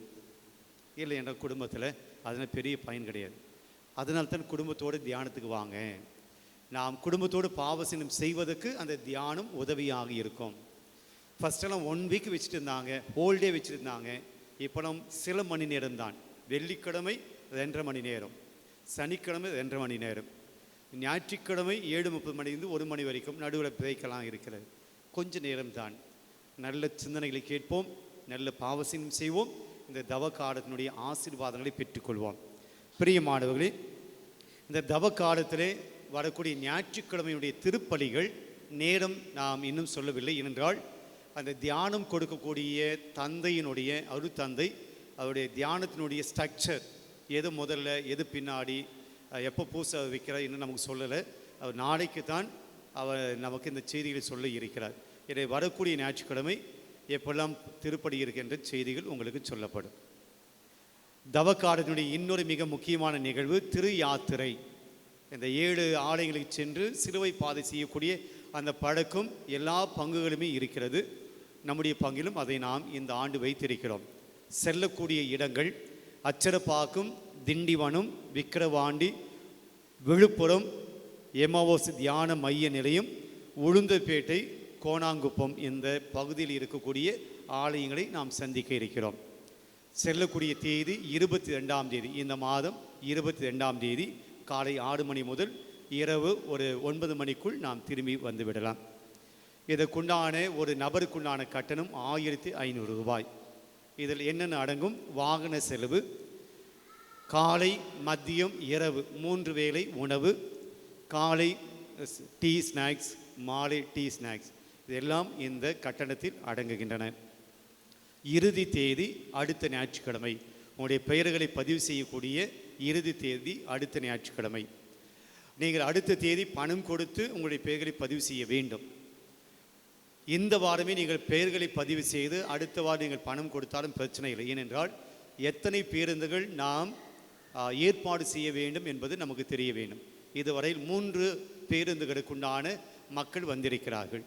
Speaker 3: இல்லை என்ற குடும்பத்தில் அதனால் பெரிய பயன் கிடையாது. அதனால தான் குடும்பத்தோடு தியானத்துக்கு வாங்க. நாம் குடும்பத்தோடு பாவசங்கீதம் செய்வதற்கு அந்த தியானம் உதவியாக இருக்கும். ஃபஸ்ட்டெல்லாம் 1 வீக் வச்சுட்டு இருந்தாங்க, ஹோல் டே வச்சுருந்தாங்க. இப்போ நம்ம சில மணி நேரம் தான். வெள்ளிக்கிழமை 2.5 மணி நேரம், சனிக்கிழமை 2.5 மணி நேரம், ஞாயிற்றுக்கிழமை 7:30 மணிலேருந்து 1 மணி வரைக்கும் நடுவில் பிரேக்கெல்லாம் இருக்கிறது. கொஞ்ச நேரம்தான். நல்ல சிந்தனைகளை கேட்போம், நல்ல பாவசீனம் செய்வோம், இந்த தவக்காலத்தினுடைய ஆசீர்வாதங்களை பெற்றுக்கொள்வோம். பிரியமானவர்களே, இந்த தவக்காலத்திலே வரக்கூடிய ஞாயிற்றுக்கிழமையுடைய திருப்பலிகள் நேரம் நாம் இன்னும் சொல்லவில்லை. ஏனென்றால் அந்த தியானம் கொடுக்கக்கூடிய தந்தையினுடைய அருட்தந்தை அவருடைய தியானத்தினுடைய ஸ்ட்ரக்சர், எது முதல்ல எது பின்னாடி, எப்போ பூசை வைக்கிறார் இன்னும் நமக்கு சொல்லலை. அவர் நாளைக்கு தான் அவர் நமக்கு இந்த செய்திகளை சொல்ல இருக்கிறார். இதை வரக்கூடிய ஞாயிற்றுக்கிழமை எப்பெல்லாம் திருப்படி இருக்கின்ற செய்திகள் உங்களுக்கு சொல்லப்படும். தவக்காலத்தினுடைய இன்னொரு மிக முக்கியமான நிகழ்வு திரு யாத்திரை. இந்த 7 ஆலயங்களுக்கு சென்று சிலுவை பாதை செய்யக்கூடிய அந்த பழக்கம் எல்லா பங்குகளுமே இருக்கிறது. நம்முடைய பங்கிலும் அதை நாம் இந்த ஆண்டு வைத்திருக்கிறோம். செல்லக்கூடிய இடங்கள் அச்சரப்பாக்கம், திண்டிவனம், விக்கிரவாண்டி, விழுப்புரம், எம்மாவோஸ் தியான மைய நிலையம், உளுந்தப்பேட்டை, கோணாங்குப்பம் இந்த பகுதியில் இருக்கக்கூடிய ஆலயங்களை நாம் சந்திக்க இருக்கிறோம். செல்லக்கூடிய தேதி 22ஆம் தேதி, இந்த மாதம் 22ஆம் தேதி காலை 6 மணி முதல் இரவு ஒரு 9 மணிக்குள் நாம் திரும்பி வந்து விடலாம். இதற்குண்டான ஒரு நபருக்குண்டான கட்டணம் 1500 ரூபாய். இதில் என்னென்ன அடங்கும்? வாகன செலவு, காலை, மதியம், இரவு 3 வேளை உணவு, காலை டீ ஸ்நாக்ஸ், மாலை டீ ஸ்நாக்ஸ், இதெல்லாம் இந்த கட்டணத்தில் அடங்குகின்றன. இறுதி தேதி அடுத்த ஞாயிற்றுக்கிழமை. உங்களுடைய பெயர்களை பதிவு செய்யக்கூடிய இறுதி தேதி அடுத்த ஞாயிற்றுக்கிழமை. நீங்கள் அடுத்த தேதி பணம் கொடுத்து உங்களுடைய பெயர்களை பதிவு செய்ய வேண்டும். இந்த வாரமே நீங்கள் பெயர்களை பதிவு செய்து அடுத்த வாரம் நீங்கள் பணம் கொடுத்தாலும் பிரச்சனை இல்லை. ஏனென்றால் எத்தனை பேருந்துகள் நாம் ஏற்பாடு செய்ய வேண்டும் என்பது நமக்கு தெரிய வேண்டும். இதுவரையில் 3 பேருந்துகளுக்குண்டான மக்கள் வந்திருக்கிறார்கள்.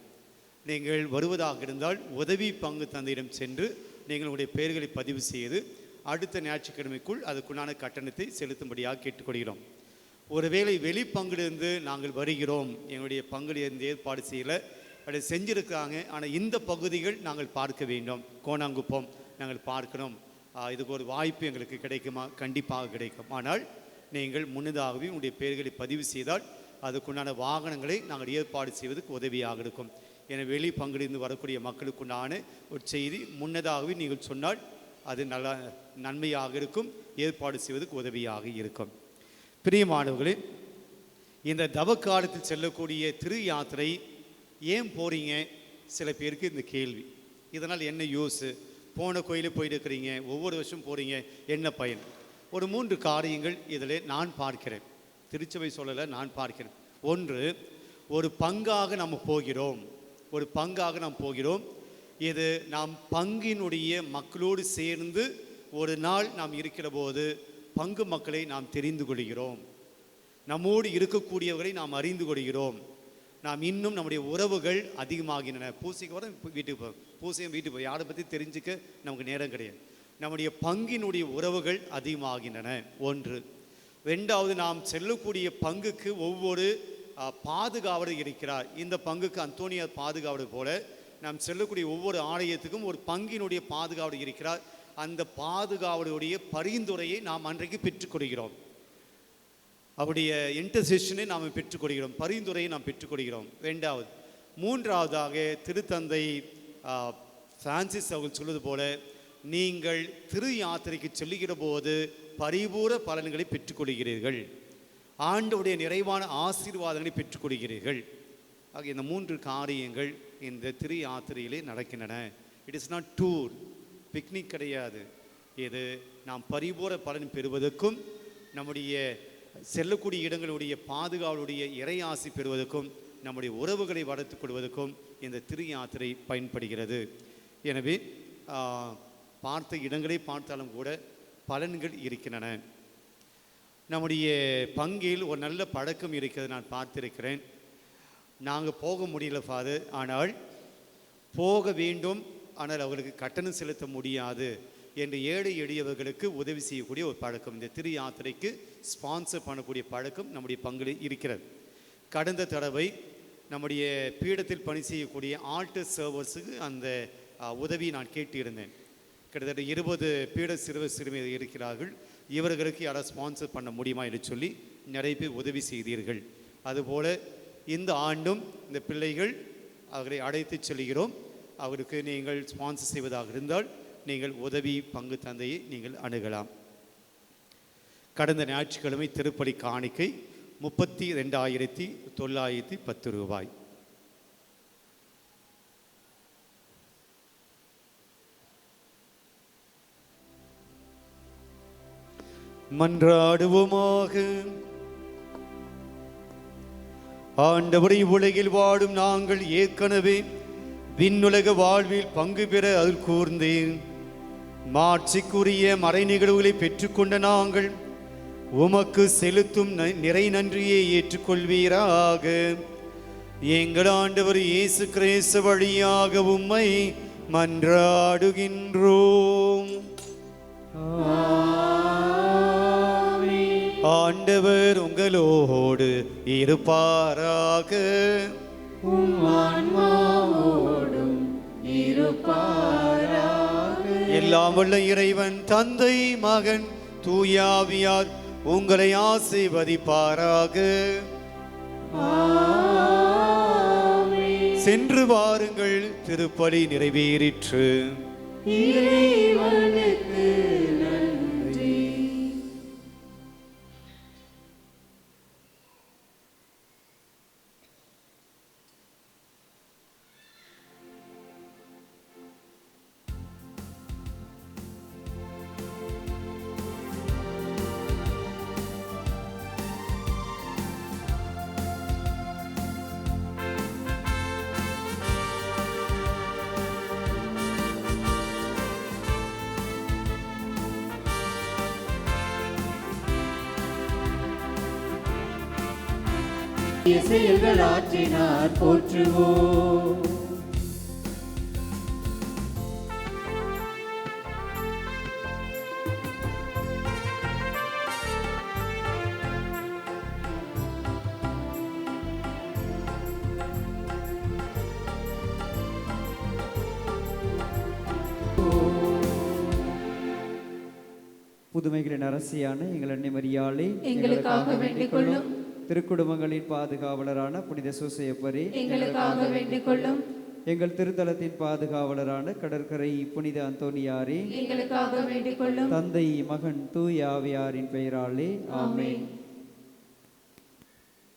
Speaker 3: நீங்கள் வருவதாக இருந்தால் உதவி பங்கு தந்தையிடம் சென்று நீங்கள் உங்களுடைய பெயர்களை பதிவு செய்து அடுத்த ஞாயிற்றுக்கிழமைக்குள் அதுக்குண்டான கட்டணத்தை செலுத்தும்படியாக கேட்டுக்கொள்கிறோம். ஒருவேளை வெளிப்பங்கிலிருந்து நாங்கள் வருகிறோம், எங்களுடைய பங்கிலிருந்து ஏற்பாடு செய்யலை, அப்படி செஞ்சுருக்காங்க. ஆனால் இந்த பகுதிகள் நாங்கள் பார்க்க வேண்டும். கோணாங்குப்பம் நாங்கள் பார்க்கணும். இதுக்கு ஒரு வாய்ப்பு எங்களுக்கு கிடைக்குமா? கண்டிப்பாக கிடைக்கும். ஆனால் நீங்கள் முன்னதாகவே உங்களுடைய பெயர்களை பதிவு செய்தால் அதுக்குண்டான வாகனங்களை நாங்கள் ஏற்பாடு செய்வதற்கு உதவியாக இருக்கும். எனவே வெளி பங்கிலிருந்து வரக்கூடிய மக்களுக்குண்டான ஒரு செய்தி முன்னதாகவே நீங்கள் சொன்னால் அது நல்ல நன்மையாக இருக்கும், ஏற்பாடு செய்வதற்கு உதவியாக இருக்கும். பிரியமானவர்களே, இந்த தவக்காலத்தில் செல்லக்கூடிய திரு யாத்திரை ஏன் போகிறீங்க? சில பேருக்கு இந்த கேள்வி. இதனால் என்ன யூஸ்? போன கோயிலுக்கு போயிட்டு இருக்கிறீங்க, ஒவ்வொரு வருஷம் போகிறீங்க, என்ன பயன்? ஒரு 3 காரியங்கள் இதில் நான் பார்க்கிறேன். திருச்சபை சொல்லலை, நான் பார்க்கிறேன். ஒன்று, ஒரு பங்காக நாம் போகிறோம். ஒரு பங்காக நாம் போகிறோம். இது நாம் பங்கினுடைய மக்களோடு சேர்ந்து ஒரு நாள் நாம் இருக்கிற போது பங்கு மக்களை நாம் தெரிந்து கொள்கிறோம். நம்மோடு இருக்கக்கூடியவர்களை நாம் அறிந்து கொள்கிறோம். நாம் இன்னும் நம்முடைய உறவுகள் அதிகமாகின்றன. பூசைக்கு வர வீட்டுக்கு போய் பூசையும் வீட்டுக்கு போய் யாரை பற்றி தெரிஞ்சுக்க நமக்கு நேரம் கிடையாது. நம்முடைய பங்கினுடைய உறவுகள் அதிகமாகின்றன. ஒன்று. 2வது, நாம் செல்லக்கூடிய பங்குக்கு ஒவ்வொரு பாதுகாவலர் இருக்கிறார். இந்த பங்குக்கு அந்தோனியார் பாதுகாவலர் போல நாம் செல்லக்கூடிய ஒவ்வொரு ஆலயத்துக்கும் ஒரு பங்கினுடைய பாதுகாவலர் இருக்கிறார். அந்த பாதுகாவலுடைய பரிந்துரையை நாம் அன்றைக்கு பெற்றுக்கொள்கிறோம். அவருடைய இன்டர்செஷனை நாம் பெற்றுக்கொள்கிறோம், பரிந்துரையை நாம் பெற்றுக்கொள்கிறோம். 2வது. 3வதாக திருத்தந்தை பிரான்சிஸ் அவர்கள் சொல்வது போல, நீங்கள் திரு யாத்திரைக்கு செல்லுகிற போது பரிபூர பலன்களை பெற்றுக்கொள்கிறீர்கள், ஆண்டவருடைய நிறைவான ஆசீர்வாதங்களை பெற்றுக்கொள்கிறீர்கள். ஆக இந்த 3 காரியங்கள் இந்த திரு யாத்திரையிலே நடக்கின்றன. It is not tour, picnic கிடையாது. இது நாம் பரிபூர பலன் பெறுவதற்கும் நம்முடைய செல்லக்கூடிய இடங்களுடைய பாதுகாவலுடைய இறையாசி பெறுவதற்கும் நம்முடைய உறவுகளை வளர்த்துக் கொள்வதற்கும் இந்த திரு யாத்திரை பயன்படுகிறது. எனவே பார்த்த இடங்களை பார்த்தாலும் கூட பலன்கள் இருக்கின்றன. நம்முடைய பங்கில் ஒரு நல்ல பழக்கம் இருக்கிறது, நான் பார்த்திருக்கிறேன். நாங்கள் போக முடியல ஃபாதர், ஆனால் போக வேண்டும், ஆனால் அவர்களுக்கு கட்டணம் செலுத்த முடியாது என்று ஏழை எளியவர்களுக்கு உதவி செய்யக்கூடிய ஒரு பழக்கம், இந்த திரு யாத்திரைக்கு ஸ்பான்சர் பண்ணக்கூடிய பழக்கம் நம்முடைய பங்கில் இருக்கிறது. கடந்த தடவை நம்முடைய பீடத்தில் பணி செய்யக்கூடிய ஆல்டர் சர்வர்ஸுக்கு அந்த உதவி நான் கேட்டிருந்தேன். கிட்டத்தட்ட 20 பீட சிறுமியர் இருக்கிறார்கள். இவர்களுக்கு யாராவது ஸ்பான்சர் பண்ண முடியுமா என்று சொல்லி நிறைய பேர் உதவி செய்தீர்கள். அதுபோல் இந்த ஆண்டும் இந்த பிள்ளைகள் அவர்களை அழைத்து செல்கிறோம். அவருக்கு நீங்கள் ஸ்பான்சர் செய்வதாக இருந்தால் நீங்கள் உதவி பங்கு தந்தையை நீங்கள் அணுகலாம். கடந்த ஞாயிற்றுக்கிழமை திருப்பலி காணிக்கை 32,910 ரூபாய். மன்றாடுவோமாக. ஆண்டவரை, உலகில் வாடும் நாங்கள் ஏற்கனவே விண்ணுலக வாழ்வில் பங்கு பெற அதில் கூர்ந்தேன் மாட்சிக்குரிய மறை நிகழ்வுகளை பெற்றுக்கொண்ட நாங்கள் உமக்கு செலுத்தும் நிறை நன்றியை ஏற்றுக்கொள்வீராக. எங்கள் ஆண்டவர் இயேசு கிறிஸ்து வழியாக உம்மை மன்றாடுகின்றோம். ஆண்டவர் உங்களோடு இருப்பாராக. எல்லாம் வல்ல இறைவன் தந்தை, மகன், தூயாவியார் உங்களை ஆசீர்வதிப்பாராக. சென்று வாருங்கள், திருப்பலி நிறைவேறிற்று.
Speaker 1: செயல்கள் ஆற்றினார் போற்றுவோம்.
Speaker 5: புதுமைகளின் அரசியான எங்கள் அன்னை மரியாளே,
Speaker 1: எங்களுக்காக வேண்டிக் கொள்ளும்.
Speaker 5: திருக்குடும்பங்களின் பாதுகாவலரான புனித சூசையப்பரே,
Speaker 1: எங்களுக்காக வேண்டிக் கொள்ளும்.
Speaker 5: எங்கள் திருத்தலத்தின் பாதுகாவலரான கடற்கரை புனித அந்தோனியாரே,
Speaker 1: எங்களுக்காக வேண்டிக் கொள்ளும்.
Speaker 5: தந்தை மகன் தூய ஆவியாரின் பெயராலே ஆமென்.